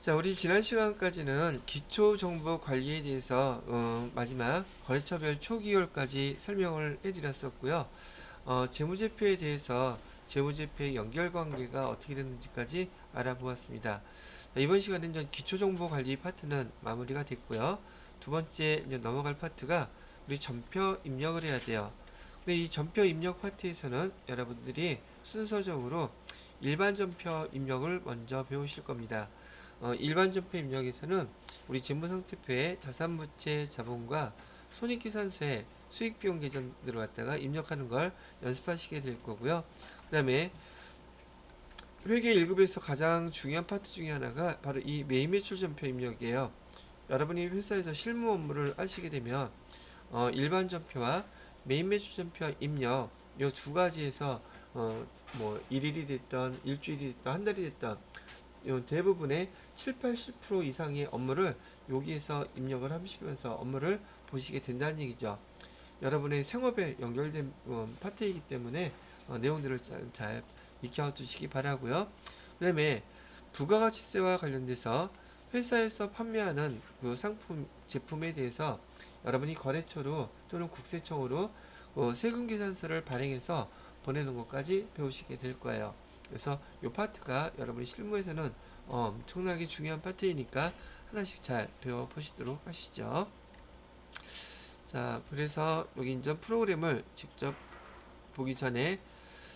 자, 우리 지난 시간까지는 기초 정보 관리에 대해서 마지막 거래처별 초기율까지 설명을 해드렸었고요. 재무제표에 대해서 재무제표의 연결관계가 어떻게 됐는지까지 알아보았습니다. 자, 이번 시간은 이제 기초 정보 관리 파트는 마무리가 됐고요. 두 번째 이제 넘어갈 파트가 우리 전표 입력을 해야 돼요. 근데 이 전표 입력 파트에서는 여러분들이 순서적으로 일반 전표 입력을 먼저 배우실 겁니다. 일반 전표 입력에서는 우리 재무상태표에 자산부채 자본과 손익계산서에 수익비용 계정들을 갖다가 입력하는 걸 연습하시게 될 거고요. 그 다음에 회계 1급에서 가장 중요한 파트 중에 하나가 바로 이 매입매출 전표 입력이에요. 여러분이 회사에서 실무 업무를 하시게 되면 일반 전표와 매입매출 전표 입력 이 두 가지에서 뭐 일일이 됐던 일주일이 됐던 한 달이 됐던 대부분의 7, 80% 이상의 업무를 여기에서 입력을 하시면서 업무를 보시게 된다는 얘기죠. 여러분의 생업에 연결된 파트이기 때문에 내용들을 잘 익혀두시기 바라고요. 그 다음에 부가가치세와 관련돼서 회사에서 판매하는 그 상품 제품에 대해서 여러분이 거래처로 또는 국세청으로 세금계산서를 발행해서 보내는 것까지 배우시게 될 거예요. 그래서 이 파트가 여러분이 실무에서는 엄청나게 중요한 파트이니까 하나씩 잘 배워보시도록 하시죠. 자, 그래서 여기 이제 프로그램을 직접 보기 전에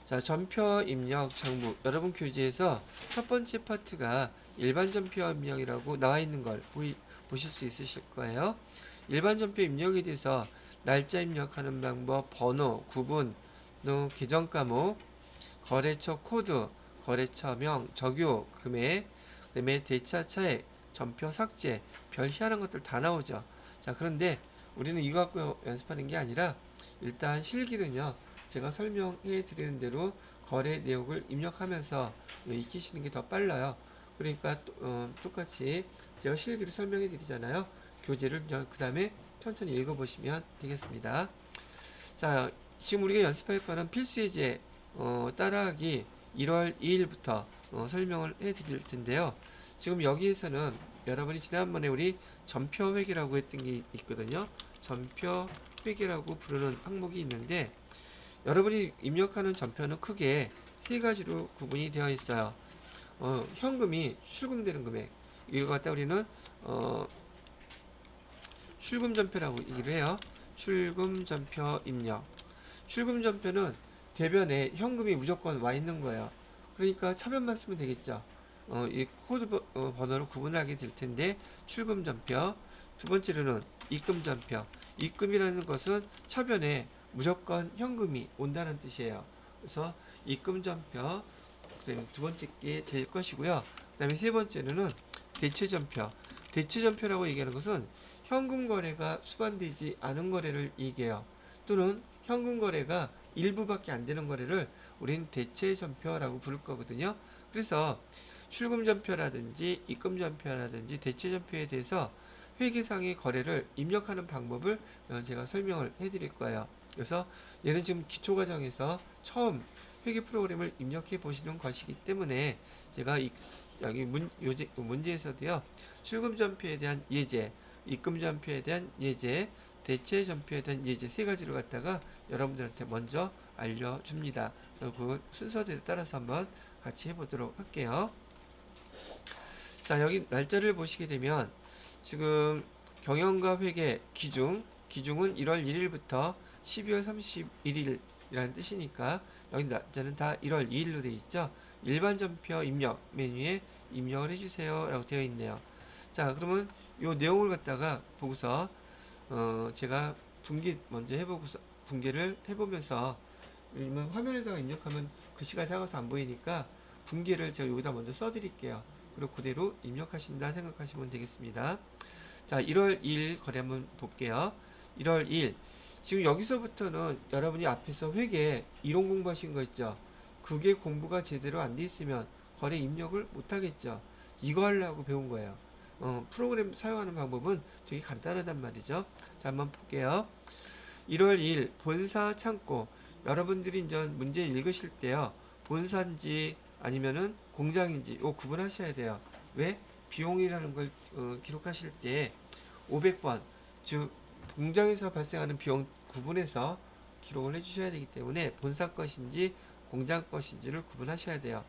자, 전표 입력 장부 여러분 교재에서 첫 번째 파트가 일반 전표 입력이라고 나와 있는 걸 보실 수 있으실 거예요. 일반 전표 입력에 대해서 날짜 입력하는 방법, 번호, 구분, 또 계정 과목, 거래처 코드, 거래처명, 적요, 금액, 그 다음에 대차 차액, 전표 삭제, 별 희한한 것들 다 나오죠. 자, 그런데 우리는 이거 갖고 연습하는 게 아니라 일단 실기는요, 제가 설명해 드리는 대로 거래 내역을 입력하면서 익히시는 게 더 빨라요. 그러니까 똑같이 제가 실기를 설명해 드리잖아요. 교재를 그 다음에 천천히 읽어보시면 되겠습니다. 자, 지금 우리가 연습할 거는 필수 예제 따라하기 1월 2일부터 설명을 해 드릴 텐데요. 지금 여기에서는 여러분이 지난번에 우리 전표회계라고 했던 게 있거든요. 전표회계라고 부르는 항목이 있는데 여러분이 입력하는 전표는 크게 세 가지로 구분이 되어 있어요. 현금이 출금되는 금액 이걸 갖다 우리는 출금 전표라고 얘기를 해요. 출금 전표 입력. 출금 전표는 대변에 현금이 무조건 와 있는 거예요. 그러니까 차변만 쓰면 되겠죠. 이 코드 번호를 구분하게 될 텐데 출금 전표. 두 번째로는 입금 전표. 입금이라는 것은 차변에 무조건 현금이 온다는 뜻이에요. 그래서 입금 전표 두 번째 게 될 것이고요. 그 다음에 세 번째로는 대체 전표. 대체 전표라고 얘기하는 것은 현금 거래가 수반되지 않은 거래를 얘기해요. 또는 현금 거래가 일부밖에 안 되는 거래를 우린 대체 전표라고 부를 거거든요. 그래서 출금 전표라든지 입금 전표라든지 대체 전표에 대해서 회계상의 거래를 입력하는 방법을 제가 설명을 해드릴 거예요. 그래서 얘는 지금 기초 과정에서 처음 회계 프로그램을 입력해 보시는 것이기 때문에 제가 여기 문제에서도요, 출금 전표에 대한 예제, 입금 전표에 대한 예제, 대체 전표에 대한 예제 세 가지를 갖다가 여러분들한테 먼저 알려줍니다. 그래서 그 순서대로 따라서 한번 같이 해보도록 할게요. 자, 여기 날짜를 보시게 되면 지금 경영과 회계 기중은 1월 1일부터 12월 31일이라는 뜻이니까 여기 날짜는 다 1월 2일로 되어 있죠. 일반 전표 입력 메뉴에 입력을 해주세요 라고 되어 있네요. 자, 그러면 요 내용을 갖다가 보고서 제가 분기 먼저 해보고서 분기를 해보면서 화면에다가 입력하면 글씨가 작아서 안 보이니까 분기를 제가 여기다 먼저 써드릴게요. 그리고 그대로 입력하신다 생각하시면 되겠습니다. 자, 1월 2일 거래 한번 볼게요. 1월 2일 지금 여기서부터는 여러분이 앞에서 회계 이론 공부하신 거 있죠. 그게 공부가 제대로 안 돼 있으면 거래 입력을 못 하겠죠. 이거 하려고 배운 거예요. 프로그램 사용하는 방법은 되게 간단하단 말이죠. 자, 한번 볼게요. 1월 2일 본사 창고. 여러분들이 이제 문제 읽으실 때요, 본사인지 아니면은 공장인지 요 구분하셔야 돼요. 왜? 비용이라는 걸 기록하실 때 500번, 즉 공장에서 발생하는 비용 구분해서 기록을 해주셔야 되기 때문에 본사 것인지 공장 것인지를 구분하셔야 돼요.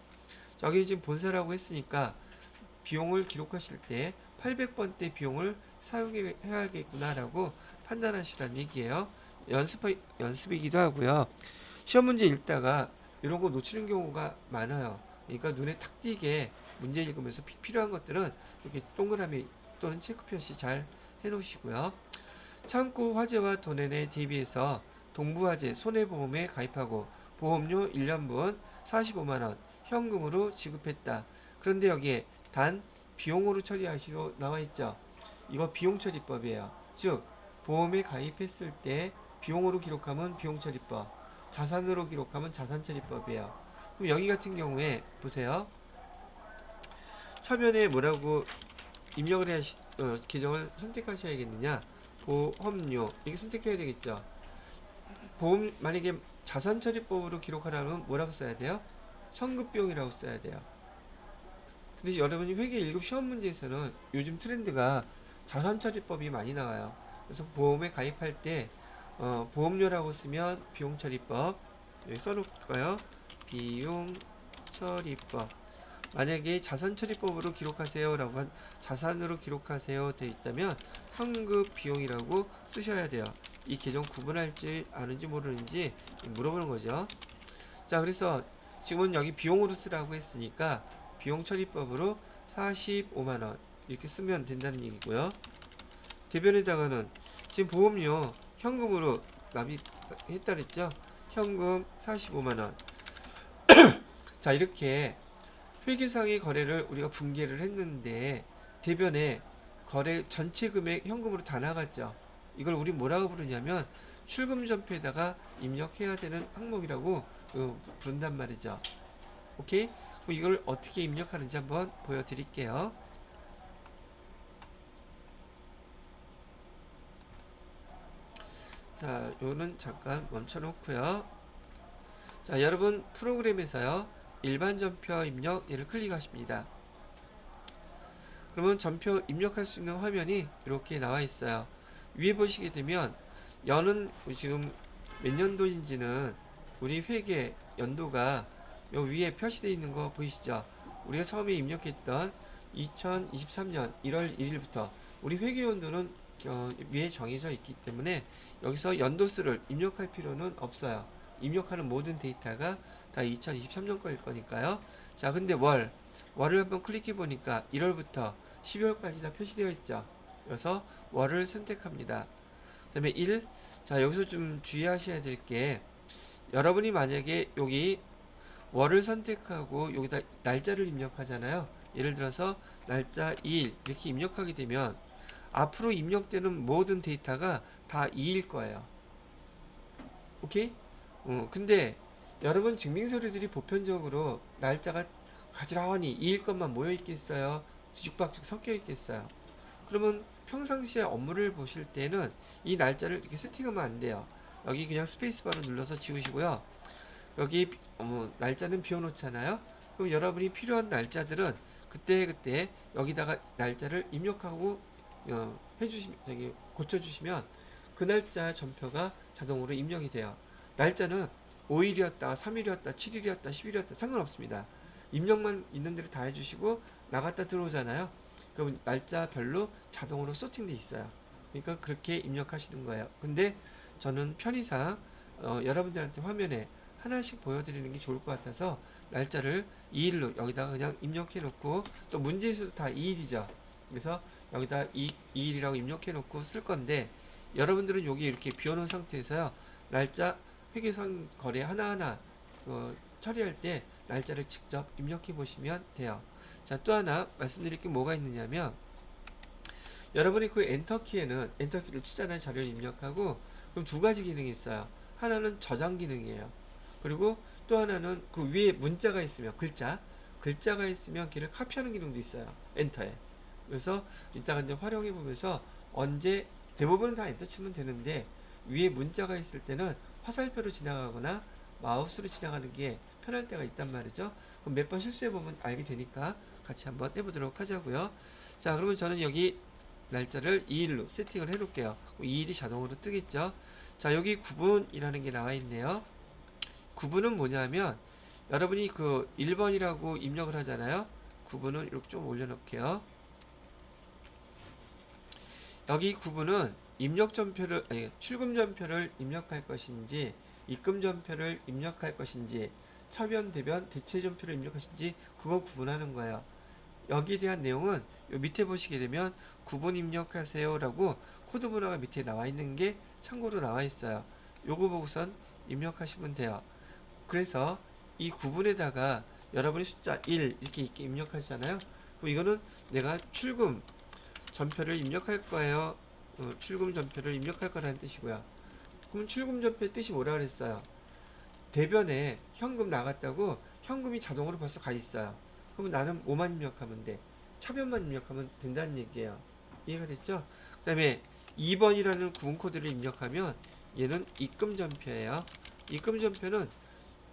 여기 지금 본사라고 했으니까 비용을 기록하실 때 800번대 비용을 사용해야겠구나라고 판단하시라는 얘기예요. 연습이기도 하고요. 시험 문제 읽다가 이런 거 놓치는 경우가 많아요. 그러니까 눈에 탁 띄게 문제 읽으면서 필요한 것들은 이렇게 동그라미 또는 체크 표시 잘 해놓으시고요. 창고 화재와 도난에 대비해서 동부화재 손해보험에 가입하고 보험료 1년분 45만원 현금으로 지급했다. 그런데 여기에 단 비용으로 처리하시오 나와있죠. 이거 비용처리법이에요. 즉 보험에 가입했을 때 비용으로 기록하면 비용처리법, 자산으로 기록하면 자산처리법이에요. 그럼 여기 같은 경우에 보세요. 서면에 뭐라고 입력을 해야 계정을 선택하셔야겠느냐. 보험료 이게 선택해야 되겠죠. 보험 만약에 자산처리법으로 기록하려면 뭐라고 써야 돼요? 성급비용이라고 써야 돼요. 근데 여러분이 회계 1급 시험 문제에서는 요즘 트렌드가 자산처리법이 많이 나와요. 그래서 보험에 가입할 때 보험료라고 쓰면 비용처리법 여기 써놓을까요? 비용처리법. 만약에 자산처리법으로 기록하세요 라고 한 자산으로 기록하세요 되어 있다면 성급 비용이라고 쓰셔야 돼요. 이 계정 구분할지 아는지 모르는지 물어보는 거죠. 자, 그래서 지금은 여기 비용으로 쓰라고 했으니까 비용처리법으로 45만원 이렇게 쓰면 된다는 얘기고요. 대변에다가는 지금 보험료 현금으로 납입했다 그랬죠. 현금 45만원. 자, 이렇게 회계상의 거래를 우리가 분개를 했는데 대변에 거래 전체 금액 현금으로 다 나갔죠. 이걸 우리 뭐라고 부르냐면 출금 전표에다가 입력해야 되는 항목이라고 부른단 말이죠. 오케이? 그럼 이걸 어떻게 입력하는지 한번 보여드릴게요. 자, 요는 잠깐 멈춰놓고요. 자, 여러분 프로그램에서요. 일반 전표 입력 얘를 클릭하십니다. 그러면 전표 입력할 수 있는 화면이 이렇게 나와 있어요. 위에 보시게 되면 연은 지금 몇 년도인지는 우리 회계 연도가 요 위에 표시되어 있는 거 보이시죠? 우리가 처음에 입력했던 2023년 1월 1일부터 우리 회계 연도는 위에 정해져 있기 때문에 여기서 연도수를 입력할 필요는 없어요. 입력하는 모든 데이터가 다 2023년 거일 거니까요. 자, 근데 월을 한번 클릭해 보니까 1월부터 12월까지 다 표시되어 있죠. 그래서 월을 선택합니다. 그 다음에 1. 자, 여기서 좀 주의하셔야 될 게 여러분이 만약에 여기 월을 선택하고 여기다 날짜를 입력하잖아요. 예를 들어서 날짜 2일 이렇게 입력하게 되면 앞으로 입력되는 모든 데이터가 다 2일 거예요. 오케이? 근데 여러분 증빙서류들이 보편적으로 날짜가 가지런히 2일 것만 모여 있겠어요? 뒤죽박죽 섞여 있겠어요? 그러면 평상시에 업무를 보실 때는 이 날짜를 이렇게 세팅하면 안 돼요. 여기 그냥 스페이스바를 눌러서 지우시고요. 여기 날짜는 비워놓잖아요. 그럼 여러분이 필요한 날짜들은 그때 여기다가 날짜를 입력하고 해주시면 고쳐주시면 그 날짜 전표가 자동으로 입력이 돼요. 날짜는 5일이었다, 3일이었다, 7일이었다, 10일이었다 상관없습니다. 입력만 있는 대로 다 해주시고 나갔다 들어오잖아요. 그럼 날짜별로 자동으로 소팅돼 있어요. 그러니까 그렇게 입력하시는 거예요. 근데 저는 편의상 여러분들한테 화면에 하나씩 보여드리는 게 좋을 것 같아서 날짜를 2일로 여기다가 그냥 입력해 놓고 또 문제에서도 다 2일이죠. 그래서 여기다 2일이라고 입력해 놓고 쓸 건데 여러분들은 여기 이렇게 비워놓은 상태에서요. 날짜 회계상 거래 하나하나 처리할 때 날짜를 직접 입력해 보시면 돼요. 자, 또 하나 말씀드릴 게 뭐가 있느냐면 여러분이 그 엔터키에는 엔터키를 치잖아요. 자료를 입력하고 그럼 두 가지 기능이 있어요. 하나는 저장 기능이에요. 그리고 또 하나는 그 위에 문자가 있으면 글자가 있으면 걔를 카피하는 기능도 있어요. 엔터에. 그래서 이따가 이제 활용해 보면서 언제 대부분은 다 엔터 치면 되는데 위에 문자가 있을 때는 화살표로 지나가거나 마우스로 지나가는 게 편할 때가 있단 말이죠. 그럼 몇 번 실수해 보면 알게 되니까 같이 한번 해보도록 하자고요. 자, 그러면 저는 여기 날짜를 2일로 세팅을 해 놓을게요. 2일이 자동으로 뜨겠죠. 자, 여기 구분이라는 게 나와 있네요. 구분은 뭐냐면 여러분이 그 1번이라고 입력을 하잖아요. 구분은 이렇게 좀 올려놓을게요. 여기 구분은 입력 전표를 아니 출금 전표를 입력할 것인지 입금 전표를 입력할 것인지 차변 대변 대체 전표를 입력할 것인지 그거 구분하는 거예요. 여기에 대한 내용은 요 밑에 보시게 되면 구분 입력하세요 라고 코드 번호가 밑에 나와 있는 게 참고로 나와 있어요. 요거 보고선 입력하시면 돼요. 그래서 이 구분에다가 여러분이 숫자 1 이렇게 입력하시잖아요. 그럼 이거는 내가 출금 전표를 입력할 거예요. 출금 전표를 입력할 거라는 뜻이고요. 그럼 출금 전표의 뜻이 뭐라 그랬어요? 대변에 현금 나갔다고 현금이 자동으로 벌써 가 있어요. 그러면 나는 뭐만 입력하면 돼? 차변만 입력하면 된다는 얘기예요. 이해가 됐죠? 그 다음에 2번이라는 구분 코드를 입력하면 얘는 입금 전표예요. 입금 전표는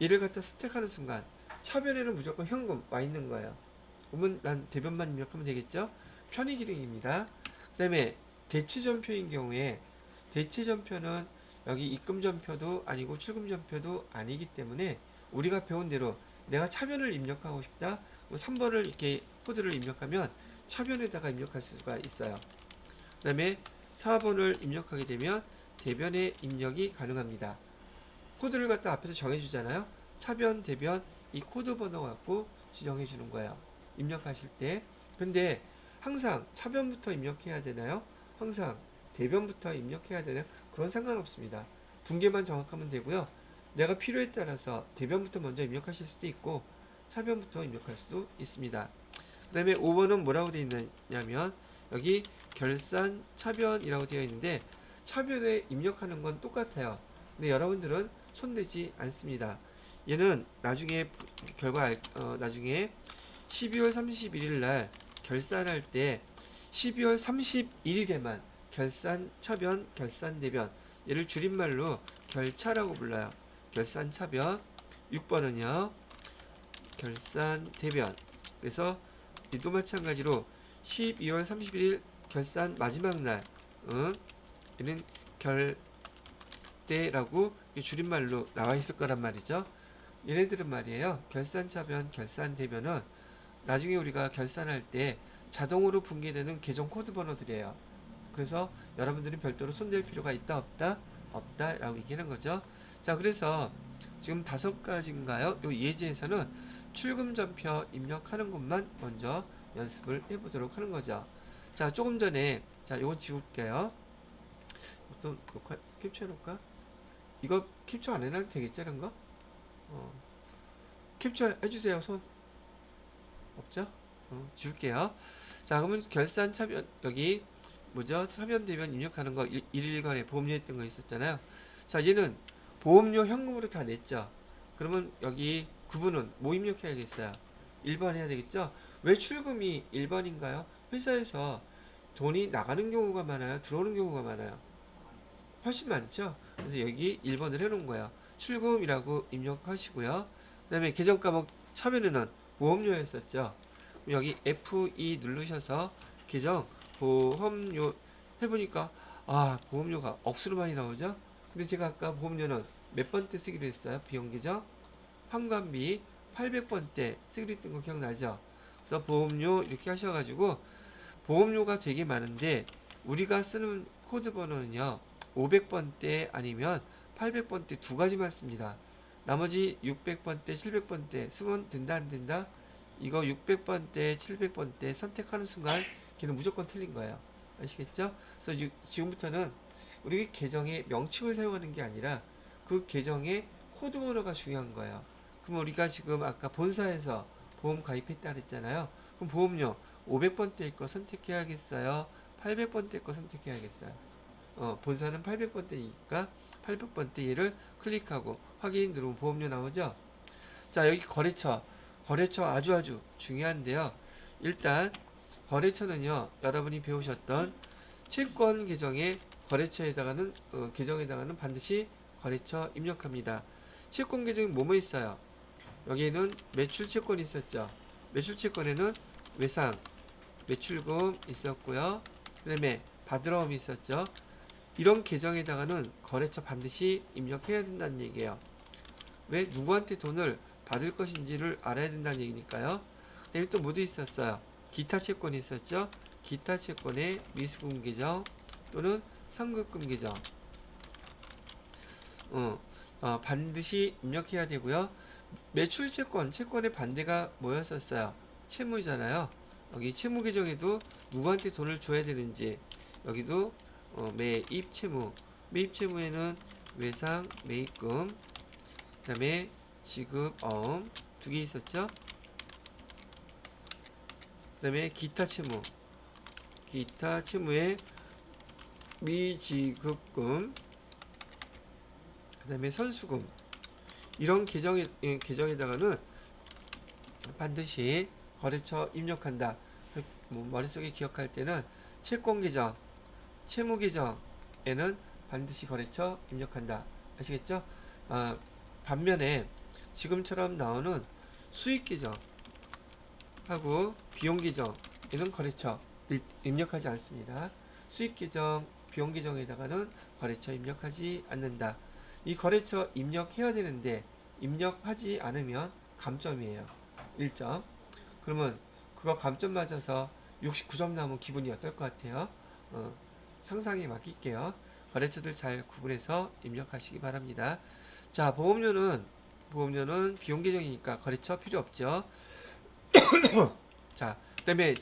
얘를 갖다 선택하는 순간 차변에는 무조건 현금 와 있는 거예요. 그러면 난 대변만 입력하면 되겠죠? 편의 기능입니다. 그 다음에 대체 전표인 경우에 대체 전표는 여기 입금 전표도 아니고 출금 전표도 아니기 때문에 우리가 배운 대로 내가 차변을 입력하고 싶다. 3번을 이렇게 코드를 입력하면 차변에다가 입력할 수가 있어요. 그 다음에 4번을 입력하게 되면 대변에 입력이 가능합니다. 코드를 갖다 앞에서 정해주잖아요. 차변, 대변 이 코드 번호 갖고 지정해 주는 거예요. 입력하실 때. 근데 항상 차변부터 입력해야 되나요? 항상 대변부터 입력해야 되나요? 그건 상관없습니다. 분계만 정확하면 되고요. 내가 필요에 따라서 대변부터 먼저 입력하실 수도 있고 차변부터 입력할 수도 있습니다. 그 다음에 5번은 뭐라고 되어 있냐면 여기 결산 차변이라고 되어 있는데 차변에 입력하는 건 똑같아요. 근데 여러분들은 손대지 않습니다. 얘는 나중에 결과 나중에 12월 31일 날 결산할 때 12월 31일에만 결산 차변, 결산 대변 얘를 줄임말로 결차라고 불러요. 결산 차변. 6번은요. 결산 대변. 그래서 또 마찬가지로 12월 31일 결산 마지막 날 얘는 결대라고 줄임말로 나와 있을 거란 말이죠. 얘네들은 말이에요. 결산 차변, 결산 대변은 나중에 우리가 결산할 때 자동으로 분계되는 계정 코드 번호들이에요. 그래서 여러분들이 별도로 손댈 필요가 있다 없다? 없다 라고 얘기하는 거죠. 자, 그래서 지금 5가지인가요? 요 예제에서는 출금 전표 입력하는 것만 먼저 연습을 해보도록 하는 거죠. 자, 조금 전에 자, 요거 지울게요. 또 녹화 캡처 해놓을까? 이거 캡처 안 해놔도 되겠지, 이런 거? 캡처 해주세요. 손 없죠? 지울게요. 자, 그러면 결산 차변 여기 뭐죠? 차변 대변 입력하는 거 일일간에 보험료 했던 거 있었잖아요. 자, 얘는 보험료 현금으로 다 냈죠. 그러면 여기 구분은 뭐 입력해야겠어요? 1번 해야 되겠죠? 왜 출금이 1번인가요? 회사에서 돈이 나가는 경우가 많아요? 들어오는 경우가 많아요? 훨씬 많죠? 그래서 여기 1번을 해놓은 거예요. 출금이라고 입력하시고요. 그 다음에 계정 과목 차변에는 보험료였었죠. 여기 F2 누르셔서 계정 보험료 해보니까 보험료가 억수로 많이 나오죠. 근데 제가 아까 보험료는 몇 번 때 쓰기로 했어요. 비용 계정 환관비 800번 때 쓰기로 했던 거 기억나죠. 그래서 보험료 이렇게 하셔가지고 보험료가 되게 많은데 우리가 쓰는 코드 번호는요 500번대 아니면 800번대 두 가지만 씁니다. 나머지 600번대 700번대 쓰면 된다 안 된다? 이거 600번대 700번대 선택하는 순간 걔는 무조건 틀린 거예요. 아시겠죠? 그래서 지금부터는 우리 계정의 명칭을 사용하는 게 아니라 그 계정의 코드 번호가 중요한 거예요. 그럼 우리가 지금 아까 본사에서 보험 가입했다 그랬잖아요. 그럼 보험료 500번대 거 선택해야겠어요? 800번대 거 선택해야겠어요? 본사는 800번대니까 800번대 얘를 클릭하고 확인 누르면 보험료 나오죠? 자, 여기 거래처 아주 중요한데요. 일단 거래처는요 여러분이 배우셨던 채권 계정의 거래처에다가는 계정에다가는 반드시 거래처 입력합니다. 채권 계정이 뭐뭐 있어요? 여기에는 매출 채권이 있었죠. 매출 채권에는 외상 매출금 있었고요. 그 다음에 받으러옴이 있었죠. 이런 계정에다가는 거래처 반드시 입력해야 된다는 얘기예요. 왜? 누구한테 돈을 받을 것인지를 알아야 된다는 얘기니까요. 그 다음에 또 뭐도 있었어요. 기타 채권이 있었죠. 기타 채권의 미수금 계정 또는 상급금 계정 반드시 입력해야 되고요. 매출 채권, 채권의 반대가 뭐였었어요? 채무잖아요. 여기 채무 계정에도 누구한테 돈을 줘야 되는지 여기도 매입 채무, 매입 채무에는 외상 매입금, 그 다음에 지급어음 두 개 있었죠. 그 다음에 기타 채무, 기타 채무에 미지급금, 그 다음에 선수금, 이런 계정에다가는 반드시 거래처 입력한다. 머릿속에 기억할 때는 채권 계정, 채무 계정에는 반드시 거래처 입력한다. 아시겠죠? 반면에 지금처럼 나오는 수익 계정하고 비용 계정에는 거래처 입력하지 않습니다. 수익 계정, 비용 계정에다가는 거래처 입력하지 않는다. 이 거래처 입력해야 되는데 입력하지 않으면 감점이에요. 1점. 그러면 그거 감점 맞아서 69점 나오면 기분이 어떨 것 같아요? 상상에 맡길게요. 거래처들 잘 구분해서 입력하시기 바랍니다. 자, 보험료는 비용 계정이니까 거래처 필요 없죠. 자, 그다음에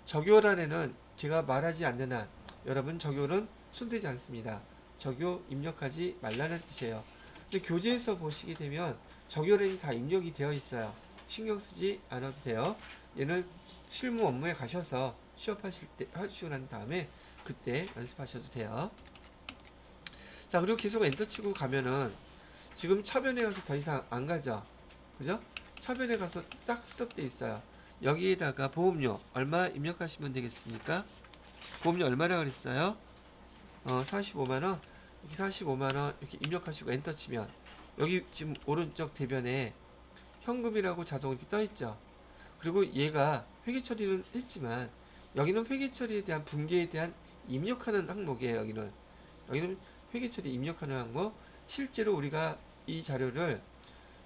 적요란에는 제가 말하지 않는 한 여러분 적요는 손대지 않습니다. 적요 입력하지 말라는 뜻이에요. 근데 교재에서 보시게 되면 적요란이 다 입력이 되어 있어요. 신경 쓰지 않아도 돼요. 얘는 실무 업무에 가셔서 취업하실 때 하시고 난 다음에 그때 연습하셔도 돼요. 자, 그리고 계속 엔터 치고 가면은 지금 차변에 가서 더 이상 안 가죠. 그죠? 차변에 가서 싹 스톱돼 있어요. 여기에다가 보험료 얼마 입력하시면 되겠습니까? 보험료 얼마라 그랬어요? 45만원. 이렇게 45만원 이렇게 입력하시고 엔터 치면 여기 지금 오른쪽 대변에 현금이라고 자동 이렇게 떠 있죠. 그리고 얘가 회계 처리는 했지만 여기는 회계 처리에 대한 분계에 대한 입력하는 항목이에요. 여기는 회계 처리 입력하는 항목. 실제로 우리가 이 자료를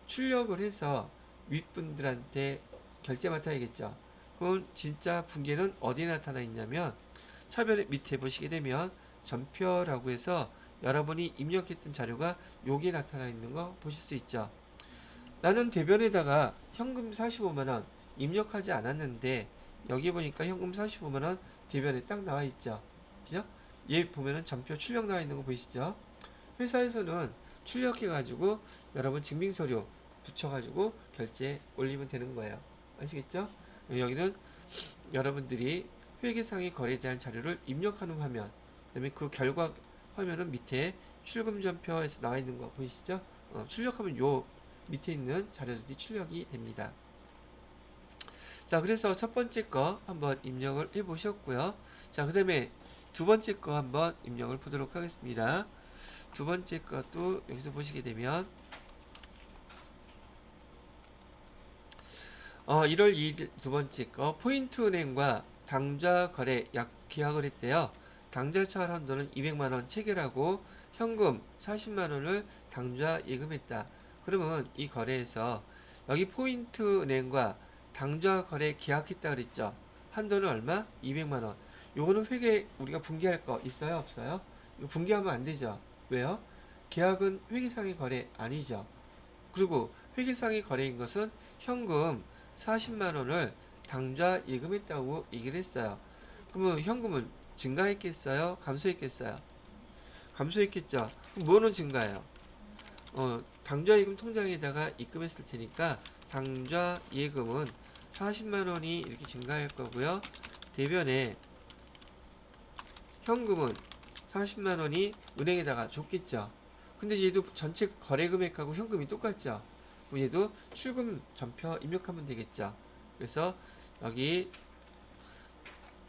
출력을 해서 윗분들한테 결제 맡아야겠죠. 그럼 진짜 분계는 어디에 나타나 있냐면 차변 밑에 보시게 되면 전표라고 해서 여러분이 입력했던 자료가 여기에 나타나 있는 거 보실 수 있죠. 나는 대변에다가 현금 45만원 입력하지 않았는데 여기 보니까 현금 45만원 대변에 딱 나와 있죠. 그죠? 얘 보면은 전표 출력 나와 있는 거 보이시죠? 회사에서는 출력해 가지고 여러분 증빙서류 붙여 가지고 결제 올리면 되는 거예요. 아시겠죠? 여기는 여러분들이 회계상의 거래에 대한 자료를 입력하는 화면, 그다음에 그 결과 화면은 밑에 출금 전표에서 나와 있는 거 보이시죠? 출력하면 요 밑에 있는 자료들이 출력이 됩니다. 자, 그래서 첫 번째 거 한번 입력을 해 보셨고요. 자, 그 다음에 두 번째 거 한번 입력을 보도록 하겠습니다. 두 번째 것도 여기서 보시게 되면 1월 2일 두 번째 거 포인트은행과 당좌 거래 약 계약을 했대요. 당좌 차할 한도는 200만원 체결하고 현금 40만원을 당좌 예금했다. 그러면 이 거래에서 여기 포인트은행과 당좌 거래 계약했다 그랬죠. 한도는 얼마? 200만원. 요거는 회계 우리가 분개할 거 있어요? 없어요? 이거 분개하면 안 되죠. 왜요? 계약은 회계상의 거래 아니죠. 그리고 회계상의 거래인 것은 현금 40만원을 당좌 예금했다고 얘기를 했어요. 그러면 현금은 증가했겠어요? 감소했겠어요? 감소했겠죠. 그럼 뭐는 증가해요? 당좌 예금 통장에다가 입금했을 테니까 당좌 예금은 40만원이 이렇게 증가할 거고요. 대변에 현금은 40만원이 은행에다가 줬겠죠. 근데 얘도 전체 거래 금액하고 현금이 똑같죠. 얘도 출금 전표 입력하면 되겠죠. 그래서 여기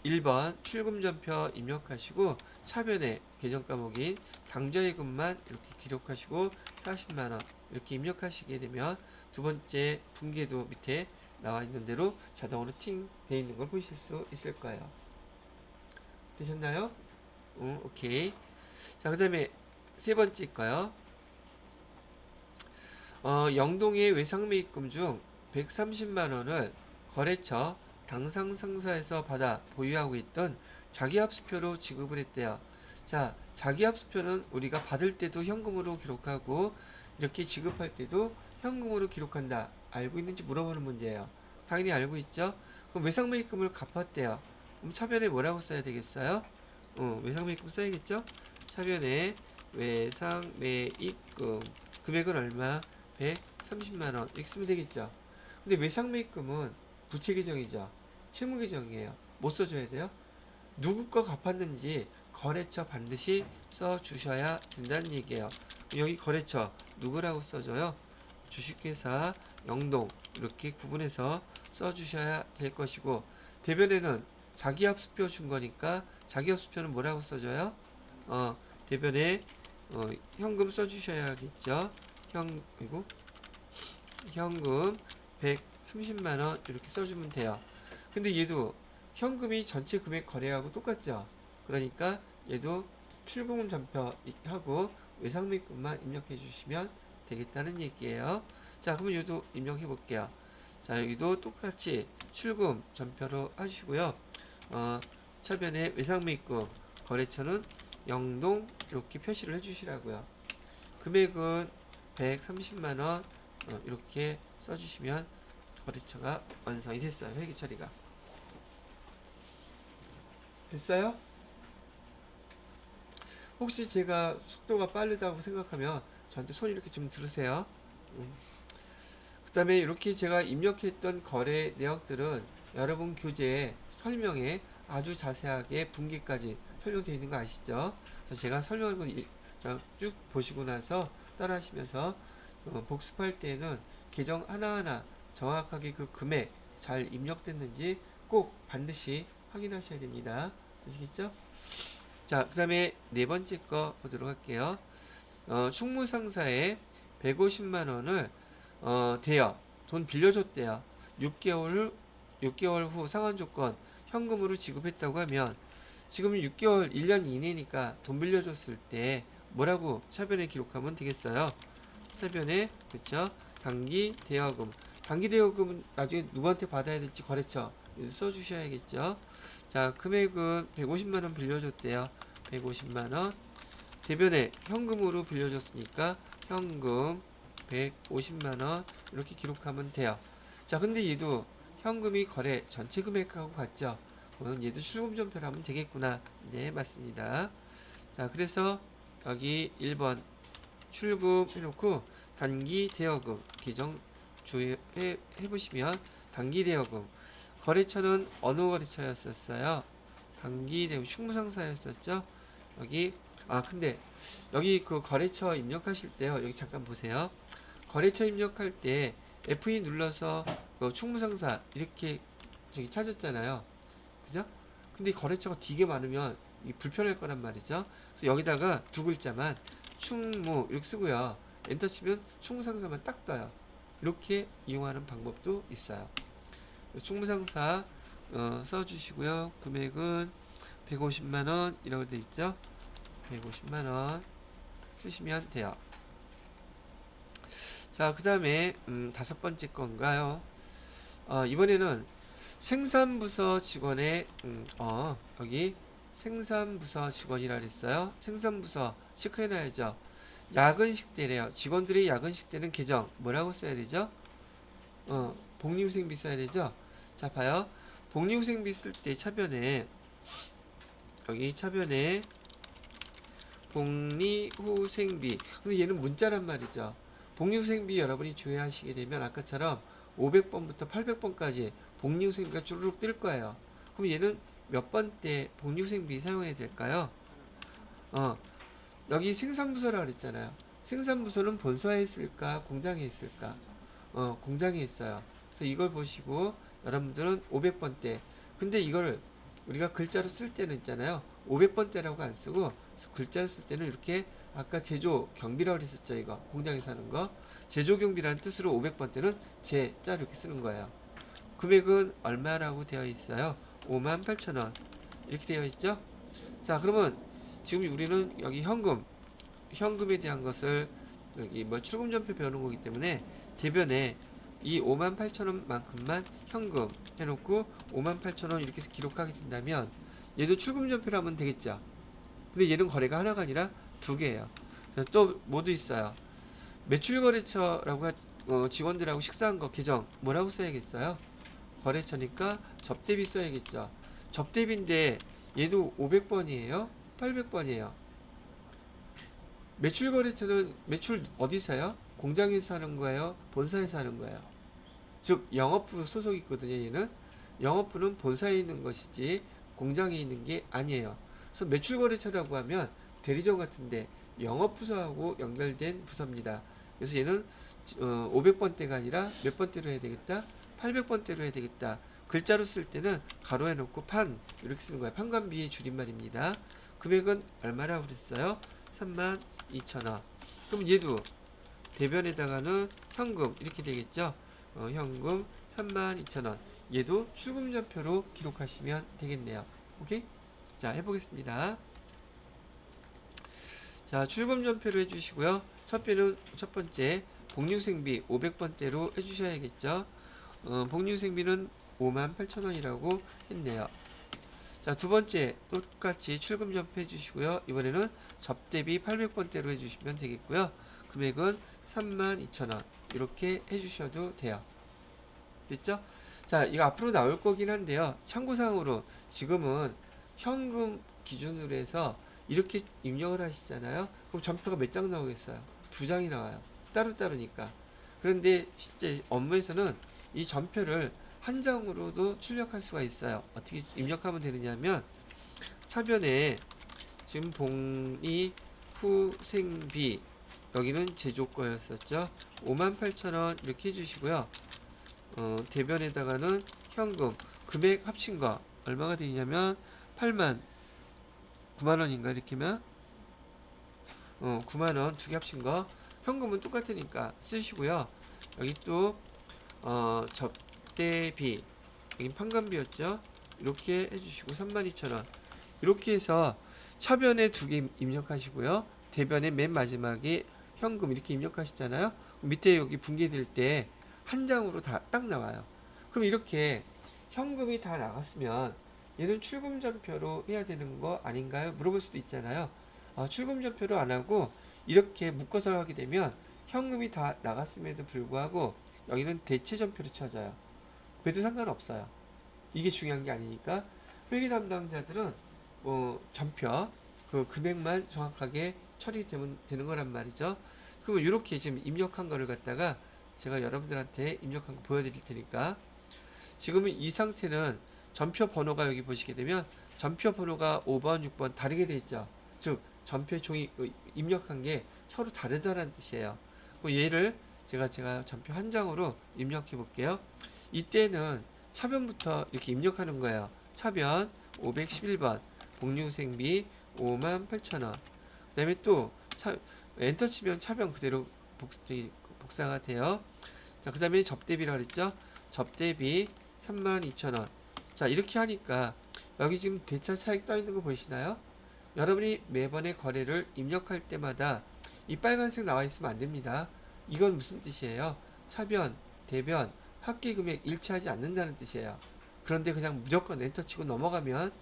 1번 출금 전표 입력하시고 차변에 계정 과목인 당좌예금만 이렇게 기록하시고 40만원 이렇게 입력하시게 되면 두 번째 분계도 밑에 나와 있는 대로 자동으로 팅 돼 있는 걸 보실 수 있을 거예요. 되셨나요? 오케이. 자, 그 다음에 세 번째 거요. 영동의 외상매입금 중 130만 원을 거래처 당상상사에서 받아 보유하고 있던 자기합수표로 지급을 했대요. 자, 자기합수표는 우리가 받을 때도 현금으로 기록하고 이렇게 지급할 때도 현금으로 기록한다. 알고 있는지 물어보는 문제예요. 당연히 알고 있죠? 그럼 외상매입금을 갚았대요. 그럼 차변에 뭐라고 써야 되겠어요? 외상매입금 써야겠죠? 차변에 외상매입금 금액은 얼마? 130만원 이렇게 쓰면 되겠죠. 근데 외상매입금은 부채 계정이죠. 채무 계정이에요. 못 써줘야 돼요. 누구 거 갚았는지 거래처 반드시 써주셔야 된다는 얘기예요. 여기 거래처 누구라고 써줘요? 주식회사 영동 이렇게 구분해서 써주셔야 될 것이고, 대변에는 자기합수표 준 거니까 자기합수표는 뭐라고 써줘요? 대변에 현금 써주셔야겠죠. 그리고 현금 130만원 이렇게 써주면 돼요. 근데 얘도 현금이 전체 금액 거래하고 똑같죠. 그러니까 얘도 출금 전표하고 외상매입금만 입력해 주시면 되겠다는 얘기예요. 자, 그러면 얘도 입력해 볼게요. 자, 여기도 똑같이 출금 전표로 하시고요. 차변에 외상매입금 거래처는 영동 이렇게 표시를 해주시라고요. 금액은 130만원 이렇게 써주시면 거래처가 완성이 됐어요. 회계 처리가 됐어요? 혹시 제가 속도가 빠르다고 생각하면 저한테 손 이렇게 좀 들으세요. 그 다음에 이렇게 제가 입력했던 거래 내역들은 여러분 교재 설명에 아주 자세하게 분기까지 설명되어 있는 거 아시죠? 그래서 제가 설명한 거 쭉 보시고 나서 따라 하시면서 복습할 때는 계정 하나하나 정확하게 그 금액 잘 입력됐는지 꼭 반드시 확인하셔야 됩니다. 아시겠죠? 자, 그 다음에 네 번째 거 보도록 할게요. 충무상사에 150만 원을 대여 돈 빌려줬대요. 6개월 후 상환 조건 현금으로 지급했다고 하면 지금 6개월 1년 이내니까 돈 빌려줬을 때 뭐라고 차변에 기록하면 되겠어요? 차변에 그쵸? 단기 대여금. 단기 대여금은 나중에 누구한테 받아야 될지 거래처 써주셔야겠죠. 자, 금액은 150만원 빌려줬대요. 150만원. 대변에 현금으로 빌려줬으니까 현금 150만원 이렇게 기록하면 돼요. 자, 근데 얘도 현금이 거래 전체 금액하고 같죠. 그럼 얘도 출금전표를 하면 되겠구나. 네, 맞습니다. 자, 그래서 여기 1번 출금 해놓고 단기 대여금 기정 해보시면 단기 대여금 거래처는 어느 거래처였었어요? 단기 대여금 충무상사였었죠. 여기 근데 여기 그 거래처 입력하실 때요, 여기 잠깐 보세요. 거래처 입력할 때 F2 눌러서 그 충무상사 이렇게 저기 찾았잖아요. 그죠? 근데 거래처가 되게 많으면 불편할 거란 말이죠. 그래서 여기다가 두 글자만 충무 이렇게 쓰고요. 엔터 치면 충무상사만 딱 떠요. 이렇게 이용하는 방법도 있어요. 충무상사 써주시고요. 금액은 150만원 이라고 돼 있죠. 150만원 쓰시면 돼요. 자, 그 다음에 다섯 번째 건가요? 이번에는 생산부서 직원의 여기 생산부서 직원이라 그랬어요. 생산부서 체크해놔야죠. 야근식 때래요. 직원들의 야근식 때는 계정 뭐라고 써야 되죠? 복리후생비 써야 되죠. 자, 봐요. 복리후생비 쓸 때 차변에 여기 차변에 복리후생비. 근데 얘는 문자란 말이죠. 복리후생비 여러분이 조회하시게 되면 아까처럼 500번부터 800번까지 복리후생비가 주르륵 뜰 거예요. 그럼 얘는 몇 번 때 복리후생비 사용해야 될까요? 여기 생산부서라 그랬잖아요. 생산부서는 본사에 있을까 공장에 있을까? 공장에 있어요. 그래서 이걸 보시고 여러분들은 500번 때. 근데 이걸 우리가 글자로 쓸 때는 있잖아요. 500번 때라고 안 쓰고 글자로 쓸 때는 이렇게 아까 제조 경비라고 그랬었죠. 이거 공장에서 하는 거 제조 경비라는 뜻으로 500번 때는 제자 이렇게 쓰는 거예요. 금액은 얼마라고 되어 있어요? 58,000원 이렇게 되어 있죠. 자, 그러면 지금 우리는 여기 현금에 대한 것을 여기 뭐 출금전표 배우는 거기 때문에 대변에 이 58,000원만큼만 현금 해놓고 58,000원 이렇게 해서 기록하게 된다면 얘도 출금전표로 하면 되겠죠. 근데 얘는 거래가 하나가 아니라 두 개예요. 또 뭐도 있어요. 매출거래처라고 직원들하고 식사한 거 계정 뭐라고 써야겠어요? 거래처니까 접대비 써야겠죠. 접대비인데 얘도 500번이에요? 800번이에요? 매출거래처는 매출 어디서요? 공장에서 하는 거예요? 본사에서 하는 거예요? 즉 영업부 소속이 있거든요. 얘는 영업부는 본사에 있는 것이지 공장에 있는 게 아니에요. 그래서 매출거래처라고 하면 대리점 같은데 영업부서하고 연결된 부서입니다. 그래서 얘는 500번대가 아니라 몇 번대로 해야 되겠다? 800번대로 해야 되겠다. 글자로 쓸 때는 가로에 놓고 판 이렇게 쓰는 거예요. 판관비의 줄임말입니다. 금액은 얼마라고 그랬어요? 32,000원. 그럼 얘도 대변에다가는 현금 이렇게 되겠죠. 현금 32,000원. 얘도 출금전표로 기록하시면 되겠네요. 오케이? 자, 해보겠습니다. 자, 출금전표로 해주시고요. 첫 번째 복류생비 500번대로 해주셔야겠죠. 복류생비는 58,000원이라고 했네요. 자, 두 번째 똑같이 출금전표 해주시고요. 이번에는 접대비 800번대로 해주시면 되겠고요. 금액은 32,000원 이렇게 해주셔도 돼요. 됐죠? 자, 이거 앞으로 나올 거긴 한데요. 참고사항으로 지금은 현금 기준으로 해서 이렇게 입력을 하시잖아요. 그럼 전표가 몇 장 나오겠어요? 두 장이 나와요. 따로따로니까. 그런데 실제 업무에서는 이 전표를 한 장으로도 출력할 수가 있어요. 어떻게 입력하면 되느냐면 차변에 지금 복리 후생비 여기는 제조 거였었죠. 58,000원 이렇게 해주시고요. 대변에다가는 현금 금액 합친 거 얼마가 되냐면 8만 9만원인가 이렇게 하면 9만원 두 개 합친 거 현금은 똑같으니까 쓰시고요. 여기 또 접대비 여기 판관비였죠. 이렇게 해주시고 32,000원 이렇게 해서 차변에 두 개 입력하시고요. 대변에 맨 마지막에 현금 이렇게 입력하시잖아요. 밑에 여기 분기될 때 한 장으로 다 딱 나와요. 그럼 이렇게 현금이 다 나갔으면 얘는 출금전표로 해야 되는 거 아닌가요? 물어볼 수도 있잖아요. 출금전표로 안 하고 이렇게 묶어서 하게 되면 현금이 다 나갔음에도 불구하고 여기는 대체전표로 쳐져요. 그래도 상관없어요. 이게 중요한 게 아니니까 회계 담당자들은 전표 그 금액만 정확하게 처리되면 되는 거란 말이죠. 그러면 이렇게 지금 입력한 거를 갖다가 제가 여러분들한테 입력한 거 보여드릴 테니까 지금은 이 상태는 전표 번호가 여기 보시게 되면 전표 번호가 5번, 6번 다르게 돼 있죠. 즉 전표 종이 입력한 게 서로 다르다는 뜻이에요. 얘를 제가 전표 한 장으로 입력해 볼게요. 이때는 차변부터 이렇게 입력하는 거예요. 차변 511번 복류생비 58,000원. 그 다음에 또 엔터 치면 차변 그대로 복사가 돼요. 자, 그 다음에 접대비라고 그랬죠. 접대비 32,000원. 자, 이렇게 하니까 여기 지금 대차 차익 떠 있는 거 보이시나요? 여러분이 매번의 거래를 입력할 때마다 이 빨간색 나와 있으면 안 됩니다. 이건 무슨 뜻이에요? 차변, 대변, 합계금액 일치하지 않는다는 뜻이에요. 그런데 그냥 무조건 엔터 치고 넘어가면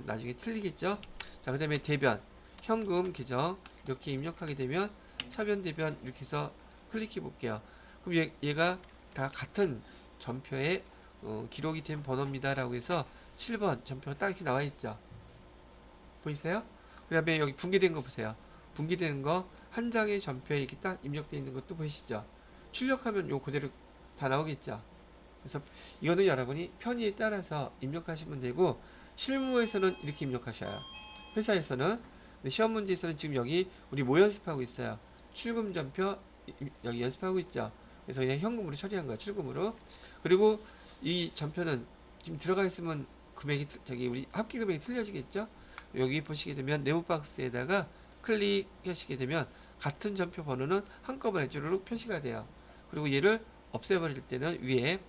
나중에 틀리겠죠? 자, 그 다음에 대변, 현금 계정 이렇게 입력하게 되면 차변, 대변 이렇게 해서 클릭해 볼게요. 그럼 얘가 다 같은 전표에 기록이 된 번호입니다 라고 해서 7번 전표가 딱 이렇게 나와 있죠. 보이세요? 그 다음에 여기 분기된 거 보세요. 분기되는 거 한 장의 전표에 이렇게 딱 입력되어 있는 것도 보이시죠? 출력하면 요 그대로 다 나오겠죠. 그래서 이거는 여러분이 편의에 따라서 입력하시면 되고 실무에서는 이렇게 입력하셔요. 회사에서는 시험 문제에서는 지금 여기 우리 뭐 연습하고 있어요? 출금 전표 여기 연습하고 있죠. 그래서 그냥 현금으로 처리한 거야. 출금으로. 그리고 이 전표는 지금 들어가 있으면 금액이 우리 합계 금액이 틀려지겠죠. 여기 보시게 되면 네모 박스에다가 클릭하시게 되면 같은 전표 번호는 한꺼번에 쭈르륵 표시가 돼요. 그리고 얘를 없애버릴 때는 위에